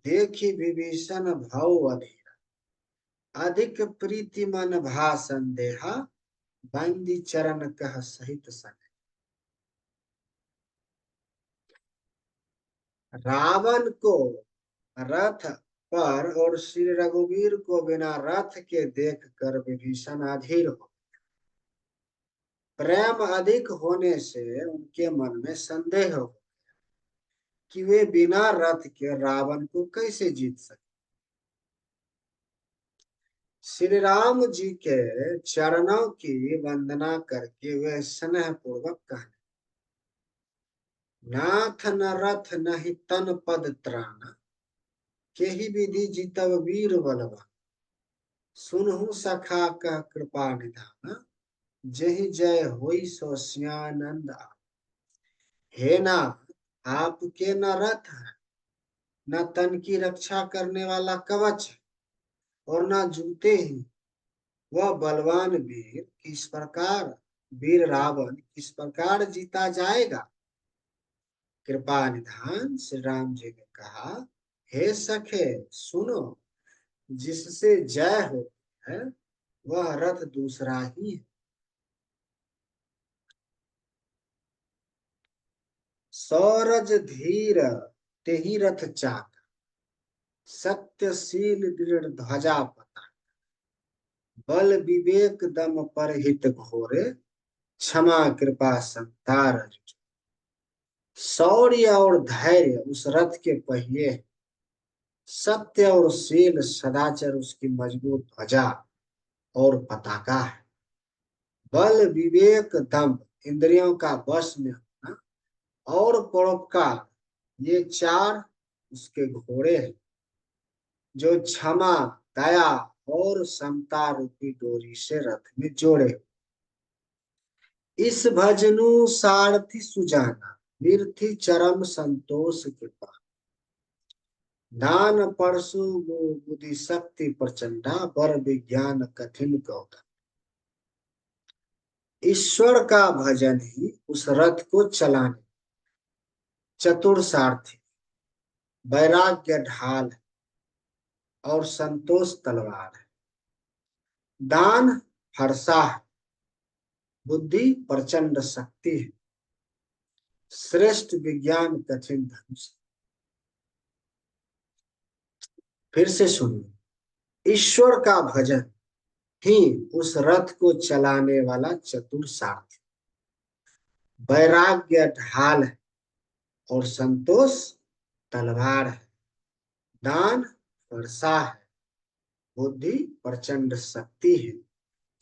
देखी विभीषण भव अधीर, अधिक प्रीति मन भा संदेहा, बंदी चरण कह सहित सन। रावण को रथ पर और श्री रघुवीर को बिना रथ के देख कर विभीषण अधीर हो। प्रेम अधिक होने से उनके मन में संदेह हो कि वे बिना रथ के रावण को कैसे जीत सकते। श्री राम जी के चरणों की वंदना करके वे स्नेह पूर्वक कहने, नाथ न रथ नहीं तन पद त्राण, केहि विधि जीतब वीर बलवान, सुनहु सखा कह कृपा निधान, जहि जय होई सो सियानंद। हे नाथ, आपके न रथ है, न तन की रक्षा करने वाला कवच है, और न जूते ही। वह बलवान वीर रावण किस प्रकार जीता जाएगा? कृपा निधान श्री राम जी ने कहा, हे सखे सुनो, जिससे जय हो है वह रथ दूसरा ही है। सौरज धीर तेहि रथ चाक, सत्यशील दृढ़ ध्वजा पता, बल विवेक दम पर हित घोरे, क्षमा कृपा संतार। शौर्य और धैर्य उस रथ के पहिए, सत्य और शील सदाचार उसकी मजबूत ध्वजा और पताका है। बल विवेक दम इंद्रियों का वश में होना और परोपकार, ये चार उसके घोड़े हैं जो क्षमा, दया और समता रूपी डोरी से रथ में जोड़े। इस भजनु सारथी सुजाना, निरथी चरम संतोष कृपा। दान परशु बुद्धि शक्ति प्रचंडा, बर विज्ञान कठिन कौता। ईश्वर का भजन ही उस रथ को चलाने चतुर सारथी, वैराग्य ढाल है और संतोष तलवार है। दान हर्षा है, बुद्धि प्रचंड शक्ति है, श्रेष्ठ विज्ञान कठिन धनुष। फिर से सुनिए, ईश्वर का भजन ही उस रथ को चलाने वाला चतुर सारथी, वैराग्य ढाल है और संतोष तलवार है। दान वर्षा है, बुद्धि प्रचंड शक्ति है,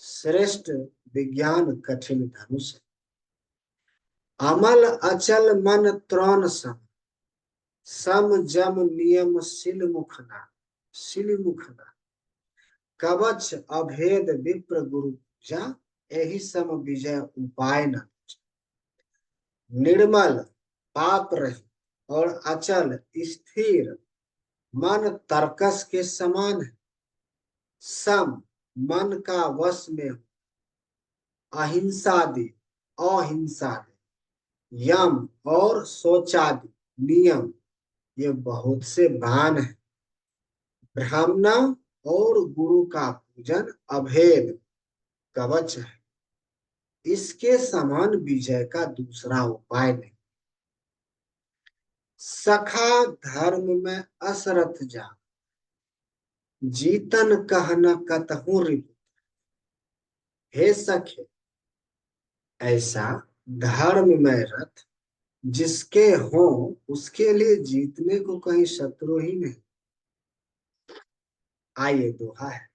श्रेष्ठ विज्ञान कठिन धनुष है। अमल अचल मन त्रौन सम, सम जम नियम सिल मुखना, सिल मुखना। कवच अभेद विप्र गुरु पूजा, यही सम विजय उपाय न। निर्मल पाप रहित और अचल स्थिर मन तर्कस के समान है। सम मन का वश में, अहिंसादि अहिंसादि यम और शौचादि नियम, ये बहुत से भान है। ब्राह्मण और गुरु का पूजन अभेद कवच है, इसके समान विजय का दूसरा उपाय नहीं। सखा धर्म में असरथ जा, जीतन कहना कतहु रिपु। हे सखे, ऐसा धर्म में रथ जिसके हो, उसके लिए जीतने को कहीं शत्रु ही नहीं। आइए दोहा है।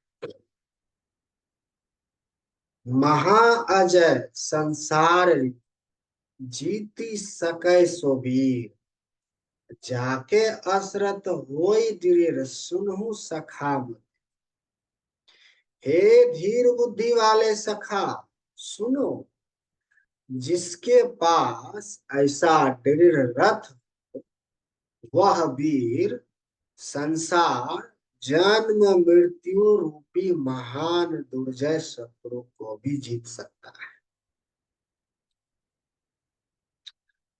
महाअजय संसार री, जीती सकै सो वीर। जाके असरत होई दृढ़, सुनहु सखा मत। हे धीर बुद्धि वाले सखा, सुनो, जिसके पास ऐसा दृढ़ रथ, वह वीर संसार जन्म मृत्यु रूपी महान दुर्जय शत्रु को भी जीत सकता है।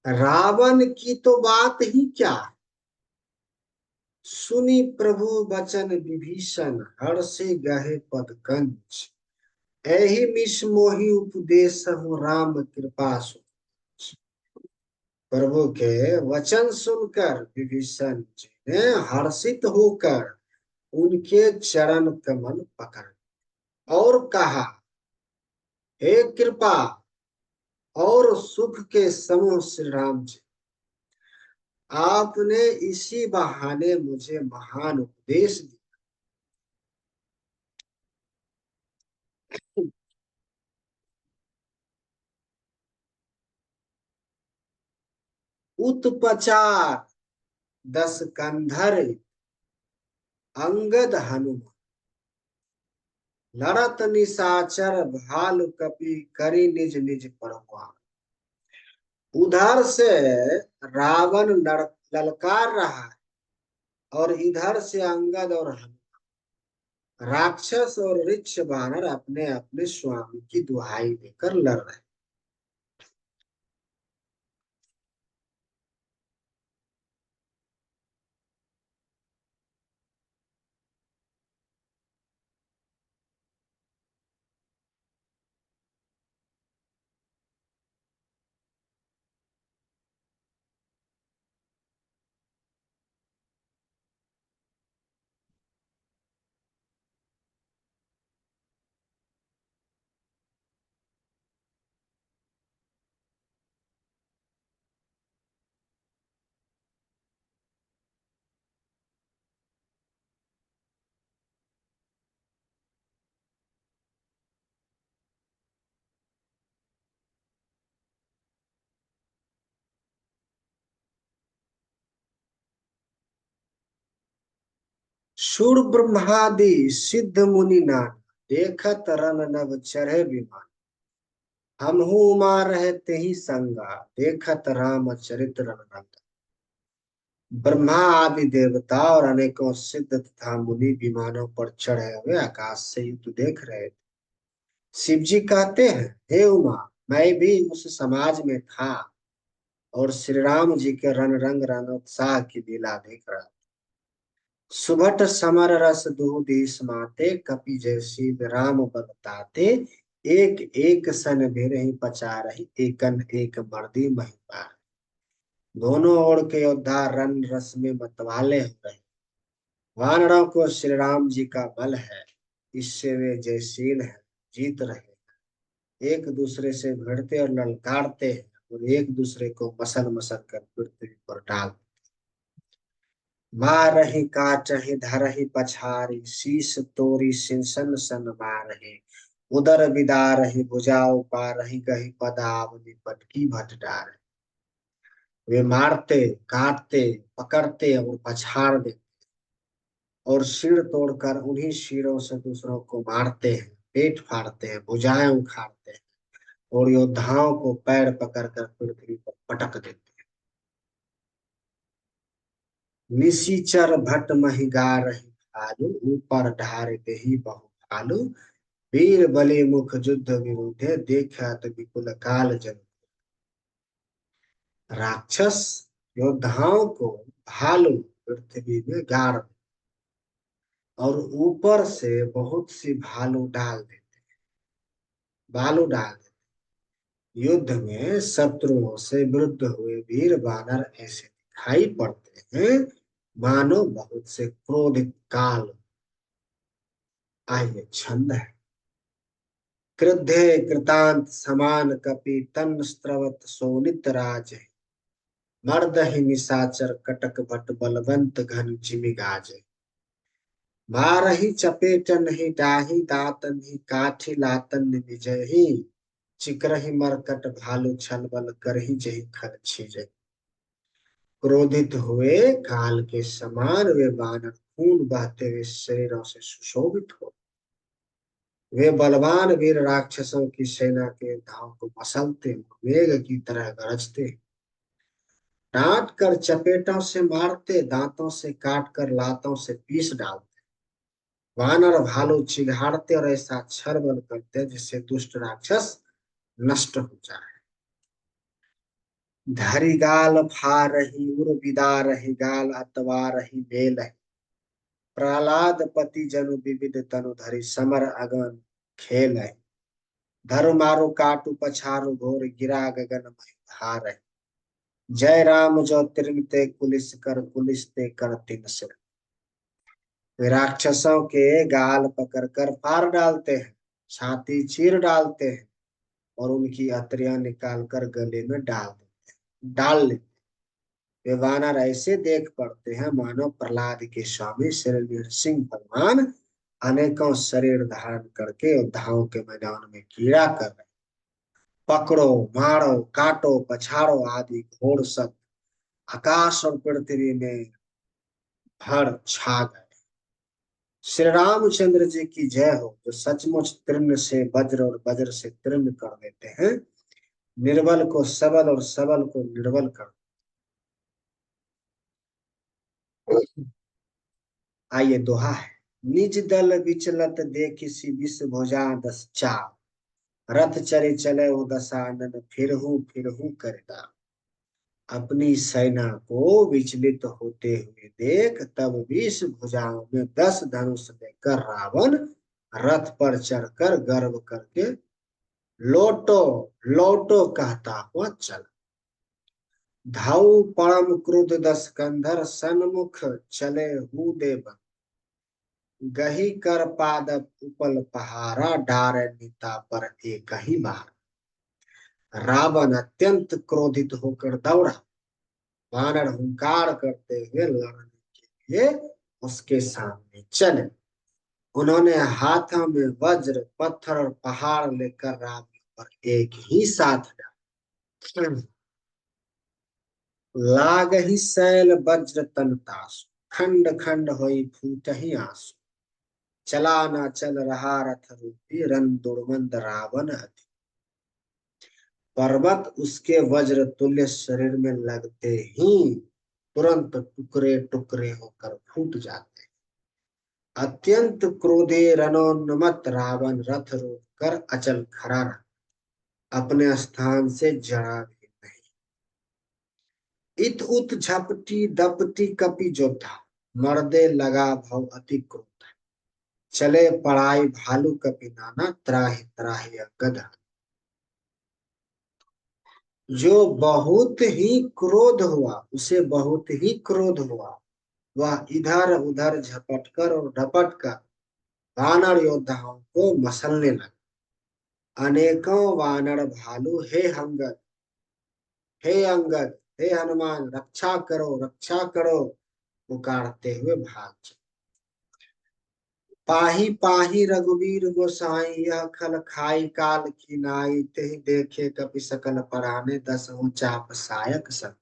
रावण की तो बात ही क्या है, सुनी प्रभु बचन विभीषण, हर्षे गहे पद कंच। एहि मिष मोहि उपदेश हूँ, राम कृपा सु। प्रभु के वचन सुनकर विभीषण जी ने हर्षित होकर उनके चरण कमल पकड़ और कहा, हे कृपा और सुख के समूह श्री राम जी, आपने इसी बहाने मुझे महान उपदेश दिया। उत्पचार दस कंधर अंगद हनुमान, लड़त निशाचर भालु कपि, करी निज निज परवान। उधर से रावण ललकार रहा है और इधर से अंगद और हनुमान, राक्षस और ऋक्ष वानर अपने अपने स्वामी की दुहाई देकर लड़ रहे। सुर ब्रह्मादि सिद्ध मुनि नाथ, देखत रन नभ चढ़े विमान। हमहु उमा रहते ही संगा, देखत राम चरित्र रंग। ब्रह्मा आदि देवता और अनेकों सिद्ध तथा मुनि विमानों पर चढ़े हुए आकाश से युद्ध देख रहे थे। शिव जी कहते हैं, हे उमा, मैं भी उस समाज में था और श्री राम जी के रणरंग रणोत्साह की लीला देख रहा था। सुभट समर रस दुहुदीस माते, कपि जैसी राम बलताते। एक एक सन भेरहि पचारहि, एकन एक मर्दी महिपार। दोनों ओर के योद्धा रण रस में मतवाले हो रहे। वानरों को श्री राम जी का बल है, इससे वे जयशील हैं, जीत रहे हैं। एक दूसरे से भिड़ते और ललकारते हैं और एक दूसरे को मसल मसल कर पृथ्वी पर डाल। मारहि काटहि धरहि पछारी, शीस तोरी सिंसन सन मारहि। उदर बिदारहि भुजा उपारहि, गहि पदाव निपटकी भट डार। वे मारते, काटते, पकड़ते और पछाड़ देते और सिर तोड़कर उन्हीं सिरों से दूसरों को मारते हैं, पेट फाड़ते हैं, भुजाएं उखाड़ते हैं और योद्धाओं को पैर पकड़कर पृथ्वी पर पटक देते हैं। निशिचर भट महि गारहि भालु, ऊपर ढार देहि बहु भालु। वीर बलि मुख युद्ध विरुद्धे, देखत विपुल काल जन। राक्षस योद्धाओं को भालू पृथ्वी में गाड़ और ऊपर से बहुत सी भालू डाल देते, बालू डाल देते। युद्ध में शत्रुओं से विरुद्ध हुए वीर वानर ऐसे दिखाई पड़ते हैं मानो बहुत से क्रोधित काल। आइए छंद है। क्रुद्धे कृतांत समान कपि, तन स्त्रवत शोणित राज। मर्द ही निशाचर कटक भट, बलवंत घन जिमि गाज। मारहि चपेटन ही डाही, दातन ही काठी लातन विजयी। चिकरहि मरकट भालू छल बल, करहि जहि खल छीजै। क्रोधित हुए काल के समान वे वानर खून बहते हुए शरीरों से सुशोभित हो। वे बलवान वीर राक्षसों की सेना के योद्धाओं को मसलते, मेघ की तरह गरजते, डांट कर चपेटों से मारते, दांतों से काट कर लातों से पीस डालते। वानर भालू चिघाड़ते और ऐसा छलबल करते जिससे दुष्ट राक्षस नष्ट हो जाए। धरि गाल फारहि उर बिदारहि, गाल अतवारहि मेलहि। प्रहलाद पति जनु विविध तनु धरि, समर अगन खेलहि। धरु मारु काटु पछारु घोर, गिरा गगन महि धारहि। जय राम जो तिरमिते कुलिस कर, कुलिस ते कर तिन सिर। वे राक्षसों के गाल पकड़कर फाड़ डालते हैं, छाती चीर डालते हैं और उनकी अतरियां निकालकर गले में डाल लेते। वे वानर ऐसे देख पड़ते हैं मानो प्रहलाद के स्वामी श्री नृसिंह भगवान अनेकों शरीर धारण करके योद्धाओं के मैदान में कीड़ा कर रहे। पकड़ो, मारो, काटो, पछाड़ो आदि घोर शब्द आकाश और पृथ्वी में भर छा गए। श्री रामचंद्र जी की जय हो, जो सचमुच तृण से वज्र और वज्र से तृण कर देते हैं, निर्बल को सबल और सबल को निर्बल कर। आइए दोहा है। निज दल विचलत देखि, विष भुजा दस चाव। रथ चरे चले वो दशानन, फिरहू करदा। अपनी सेना को विचलित होते हुए देख, तब 20 भुजाओं में 10 धनुष लेकर रावण रथ पर चढ़कर गर्व करके लौटो लौटो कहता हुआ चला। धाऊ परम क्रुद्ध दस कंधर, सन्मुख चले हूदे बन। गही कर पादप उपल पहारा, डार नीता पर एक ही बार। रावण अत्यंत क्रोधित होकर दौड़ा। वानर हुंकार करते हुए लड़ने के लिए उसके सामने चले। उन्होंने हाथों में वज्र, पत्थर और पहाड़ लेकर रावण पर एक ही साथ डाला। लाग ही शैल वज्र तन तासु, खंड खंड होई फूट ही आंसू। चला ना चल रहा रथ रूपी, रन दुर्मंद रावण अति। पर्वत उसके वज्र तुल्य शरीर में लगते ही तुरंत टुकड़े टुकड़े होकर फूट जाते। अत्यंत क्रोधे रणोन्मत्त रावण रथ रोक कर अचल खड़ा रहा, अपने स्थान से जड़ा भी नहीं। इत उत झपटी दपटी कपि जोधा, मर्दे लगा भव अति क्रोध। चले पड़ाई भालू कपि नाना, त्राहि त्राहि अंगद। जो बहुत ही क्रोध हुआ, उसे बहुत ही क्रोध हुआ, वह इधर उधर झपट कर और ढपट कर वानर योद्धाओं को मसलने लगा। अनेकों वानर भालू हे अंगद, हे हनुमान, रक्षा करो पुकारते हुए भाग चले। पाही पाही रघुवीर गोसाई, यह खल खाई काल की नाई, तेहि देखे कपि सकल पराने, दसहु चाप सायक सब।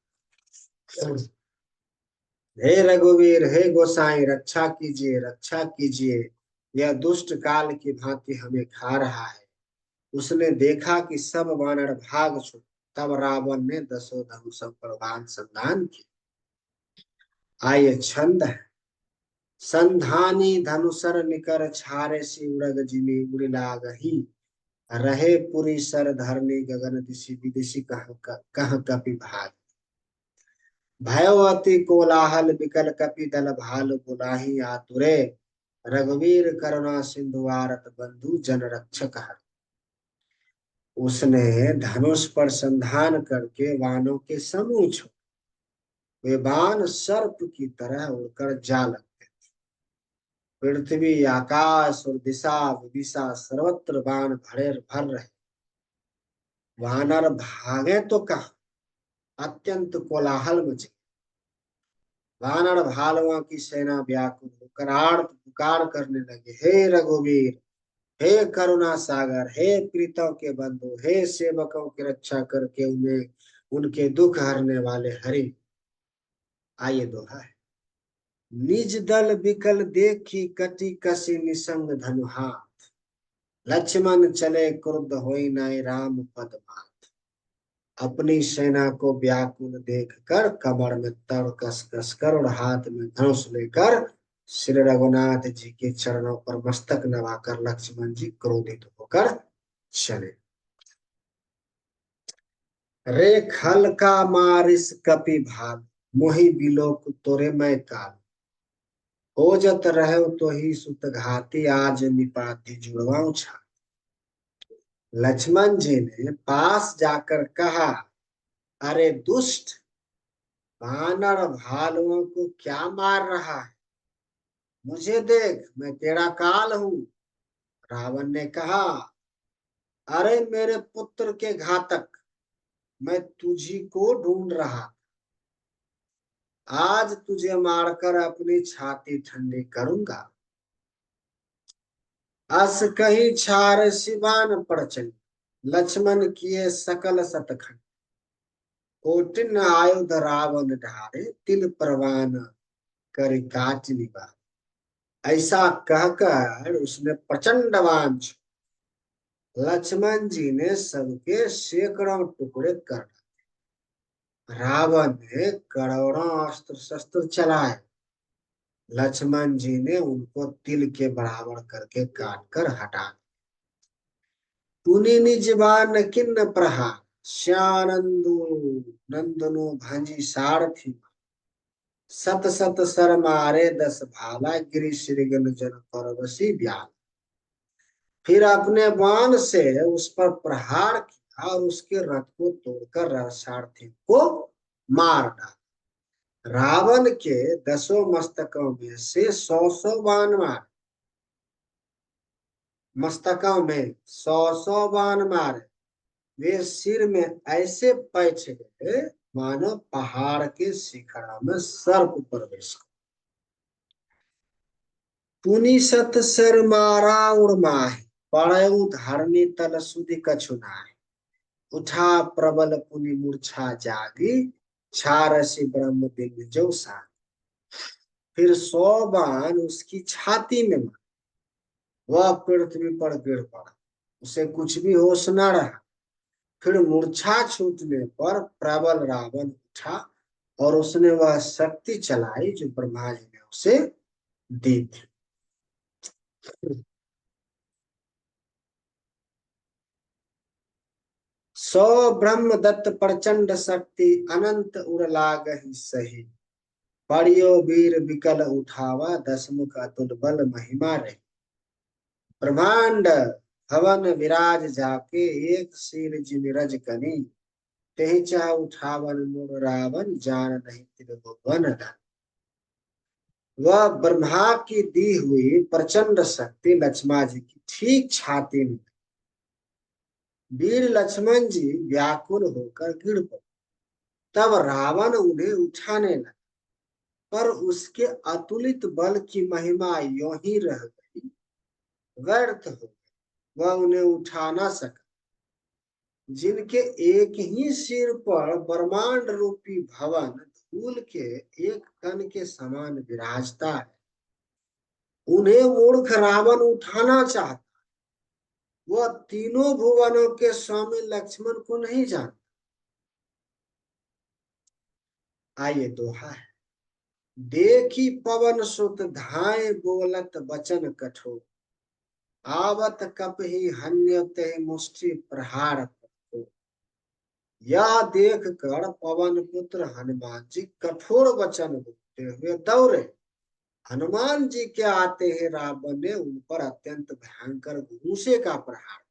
हे रघुवीर, हे गोसाई, रक्षा कीजिए, यह दुष्ट काल की भांति हमें खा रहा है। उसने देखा कि सब वानर भाग छुटे, तब रावण ने दसों धनुषों पर बाण संधान की। आइए छंद है। संधानी धनुषर निकर, छारे सी उड़ग जिमी उड़ लागही, रहे पुरी सर धरनी गगन दिशि, विदिशि कह कपि भाग। भयवती कोलाहल बिकल कपि दल, भाल बुलाही आतुरे, रघुवीर करुणा सिंधु आरत बंधु जन रक्षक हर। उसने धनुष पर संधान करके वानों के समूह छोड़े। वे बाण सर्प की तरह उड़कर जा लगते। पृथ्वी आकाश और दिशा विदिशा सर्वत्र बाण भरे भर रहे। वानर भागे तो कहा, अत्यंत कोलाहल मचे। वानर भालुओं की सेना व्याकुल होकर आर्त पुकार करने लगे, हे रघुवीर, हे करुणा सागर, हे प्रीतों के बंधु, हे सेवकों की रक्षा करके उन्हें उनके दुख हरने वाले हरि। आइए दोहा है। निज दल बिकल देखी, कटी कसी निसंग धनुहाथ, लक्ष्मण चले क्रुद्ध होई नाई, राम पद बात। अपनी सेना को व्याकुल देखकर कमर में तड़ कस कस कर और हाथ में धनुष लेकर श्री रघुनाथ जी के चरणों पर मस्तक नवाकर लक्ष्मण जी क्रोधित होकर चले। रे खल का मारिस कपि भाग, मोहि बिलोक तोरे मैं काल। खोजत रहे तो ही सुत घाती, आज निपाती जुड़वाऊं छा। लक्ष्मण जी ने पास जाकर कहा, अरे दुष्ट, वानर भालुओं को क्या मार रहा है? मुझे देख, मैं तेरा काल हूं। रावण ने कहा, अरे मेरे पुत्र के घातक, मैं तुझी को ढूंढ रहा। आज तुझे मारकर अपनी छाती ठंडी करूंगा। अस कहीं छार सिवान पड़ चली, लक्ष्मण किए सकल सतखंड। कोटिन आयुध रावण ढारे, तिल परवान कर काट निवार। ऐसा कहकर उसने प्रचंड बाण, लक्ष्मण जी ने सबके सैकड़ों टुकड़े कर डाले। रावण ने करोड़ों अस्त्र शस्त्र चलाए, लक्ष्मण जी ने उनको तिल के बराबर करके काट कर हटा। पुनि निज बाण किन्न प्रहार, श्यानंदु नंदनु भंजी सारथी। सत सत सर मारे दस भाला, गिरी श्रीगन जन परवसी ब्याल। फिर अपने बाण से उस पर प्रहार किया और उसके रथ को तोड़कर सारथी को मार डाला। रावण के दसों मस्तकों में से 100 बाण मारे, मस्तकों में 100 बाण मारे। वे सिर में ऐसे पैठ गए मानो पहाड़ के शिखर में सर्प प्रवेश। पुनि सत सर मारा उड़ माहे, पड़ऊ धरनी तल सुधि कछु नाहि। उठा प्रबल पुनि मूर्छा जागी, छारसी ब्रह्म दिन जो सा। फिर 100 बाण उसकी छाती में मारा, वह पृथ्वी पर गिर पड़ा, उसे कुछ भी होश न रहा। फिर मूर्छा छूटने पर प्रबल रावण उठा और उसने वह शक्ति चलाई जो ब्रह्मा जी ने उसे दी थी। सो ब्रह्म दत्त प्रचंड शक्ति अनंत उर लागहि सही। पढ़ियो वीर विकल उठावा दसमुख अतुल बल महिमा रही। ब्रह्मांड हवन विराज जाके एक शील जिन रज कनी। तेहि चाह उठावन मूर रावण जान नहीं त्रिभुवन धन। वह ब्रह्मा की दी हुई प्रचंड शक्ति लक्ष्मण जी की ठीक छाती में। वीर लक्ष्मण जी व्याकुल होकर गिर पड़े। तब रावण उन्हें उठाने लगा, पर उसके अतुलित बल की महिमा यों ही रह गई, व्यर्थ हो गई। वह उन्हें उठा ना सका। जिनके एक ही सिर पर ब्रह्मांड रूपी भवन धूल के एक कण के समान विराजता है, उन्हें मूर्ख रावण उठाना चाहता। वह तीनों भुवनों के स्वामी लक्ष्मण को नहीं जानता। आइए दोहा है। देखी पवन सुत धाये बोलत वचन कठोर। आवत कपहि हन्य ते मुष्टि प्रहार कठोर। यह देख कर पवन पुत्र हनुमान जी कठोर वचन बोलते हुए दौड़े। हनुमान जी के आते ही रावण ने उन पर अत्यंत भयंकर घूंसे का प्रहार।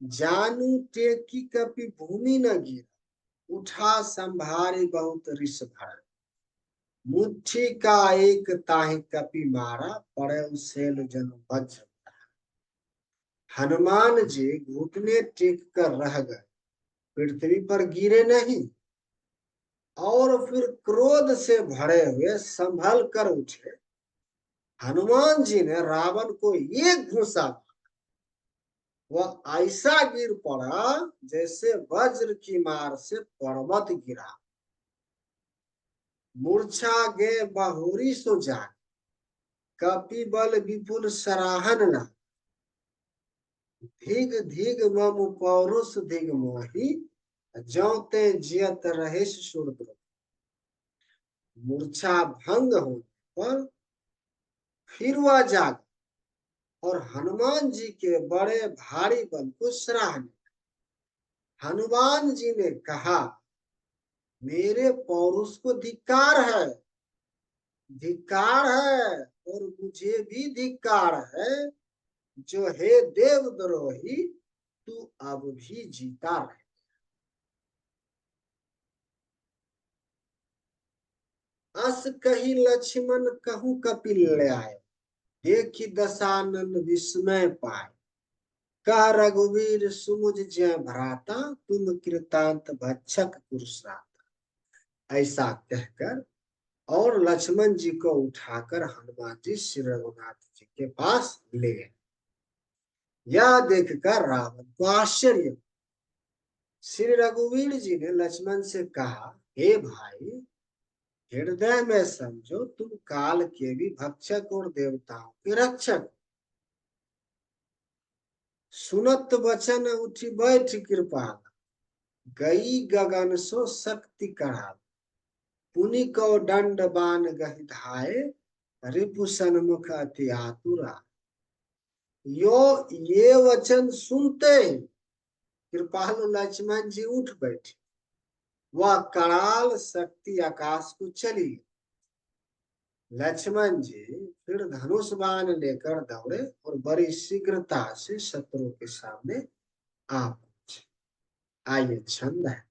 जानू टेकी कपि भूमि न गिरा। उठा संभारी बहुत रिस भर। मुट्ठी का एक ताहि कपि मारा। पड़े उसेल जन वज्र। हनुमान जी घुटने टेक कर रह गए, पृथ्वी पर गिरे नहीं, और फिर क्रोध से भरे हुए संभल कर उठे। हनुमान जी ने रावण को एक घूंसा, वह ऐसा गिर पड़ा जैसे वज्र की मार से पर्वत गिरा। मूर्छा गे बहुरी सो जान। कपि बल विपुल सराहन ना। धिग धिग मम पौरुष धिग मोहि। जौते जियत रहेश सुरद्रोह। मूर्छा भंग होने पर फिर वह जाग और हनुमान जी के बड़े भारी बल को सराहने। हनुमान जी ने कहा, मेरे पौरुष को धिक्कार है, धिक्कार है, और मुझे भी धिक्कार है, जो हे देवद्रोही तू अब भी जीता रहे। अस कही लक्ष्मण कहूं कपिल आए। देखी दशानन विस्मय पाए। कह रघुवीर सुमुझ जय भ्राता। तुम कृतांत भक्षक पुरुषाता। ऐसा कहकर और लक्ष्मण जी को उठाकर हनुमान जी श्री रघुनाथ जी के पास ले गए। यह देखकर रावण को आश्चर्य। श्री रघुवीर जी ने लक्ष्मण से कहा, हे भाई, हृदय में समझो तुम काल के भी भक्षक और देवताओं के रक्षक। सुनत वचन उठी बैठ कृपाल। गई गगन सो शक्ति कराल। पुनि को दंड बान गहि धाये। रिपु सन्मुख अति आतुरा। यो ये वचन सुनते ही कृपालु लक्ष्मण जी उठ बैठे। वह कराल शक्ति आकाश को चली। लक्ष्मण जी फिर धनुष बाण लेकर दौड़े और बड़ी शीघ्रता से शत्रु के सामने आ पहुंचे। आइए छंद है।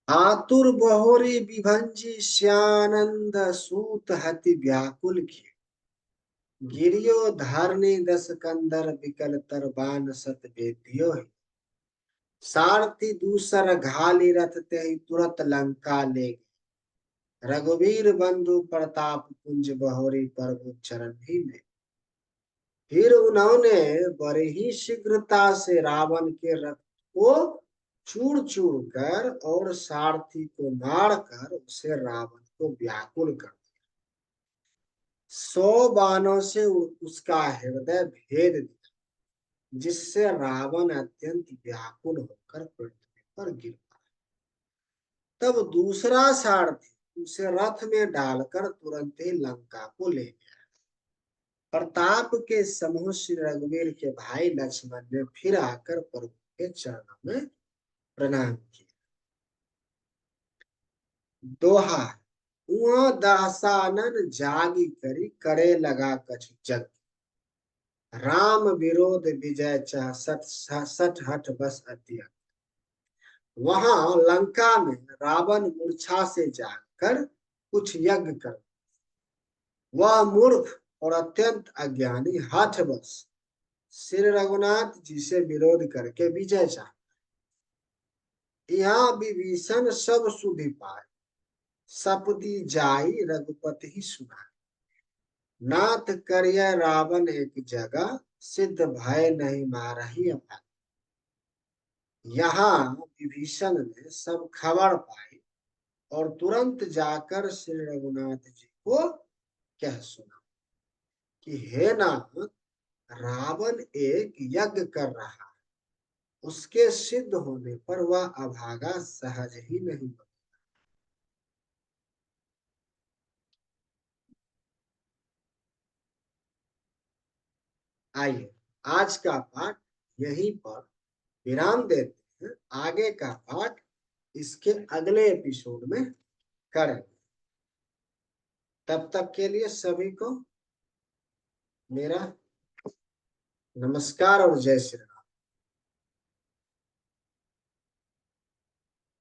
आतुर बहोरी विभंजी श्यानंद सूत हति व्याकुल की। गिरियो धारणी दस कंदर विकल तरबान सत वेदियो है। सारथी दूसर घाली रथ ते तुरत लंका ले। रघुवीर बंधु प्रताप कुंज बहोरी प्रभु चरण ही में। फिर उन्होंने बड़ी ही शीघ्रता से रावण के रथ को चूर चूर कर और सारथी को मार कर उसे रावण को व्याकुल कर दिया। 100 बाणों से उसका हृदय भेद दिया, जिससे रावण अत्यंत व्याकुल होकर पृथ्वी पर गिर पड़ा। तब दूसरा सारथी उसे रथ में डालकर तुरंत ही लंका को ले गया। प्रताप के समूह श्री रघुवीर के भाई लक्ष्मण ने फिर आकर प्रभु के चरणों में प्रणाम किया। दोहा। उहाँ दासानन जागी करी, करे लगा कछु जग, राम विरोध विजय चाह सठ हठ बस अति। वहां लंका में रावण मूर्छा से जागकर कुछ यज्ञ कर, वह मूर्ख और अत्यंत अज्ञानी हठवश श्री रघुनाथ जी से विरोध करके विजय चाह। यहाँ विभीषण सब सुधि पाए, सपदी जाई रघुपति ही सुना, नाथ करिय रावण एक जगह, सिद्ध भय नहीं मारही अभागा। यहाँ विभीषण ने सब खबर पाई और तुरंत जाकर श्री रघुनाथ जी को कह सुना कि हे नाथ, रावण एक यज्ञ कर रहा है, उसके सिद्ध होने पर वह अभागा सहज ही नहीं बने। आइए आज का पाठ यहीं पर विराम देते हैं, आगे का पाठ इसके अगले एपिसोड में करेंगे। तब तक के लिए सभी को मेरा नमस्कार और जय श्री राम।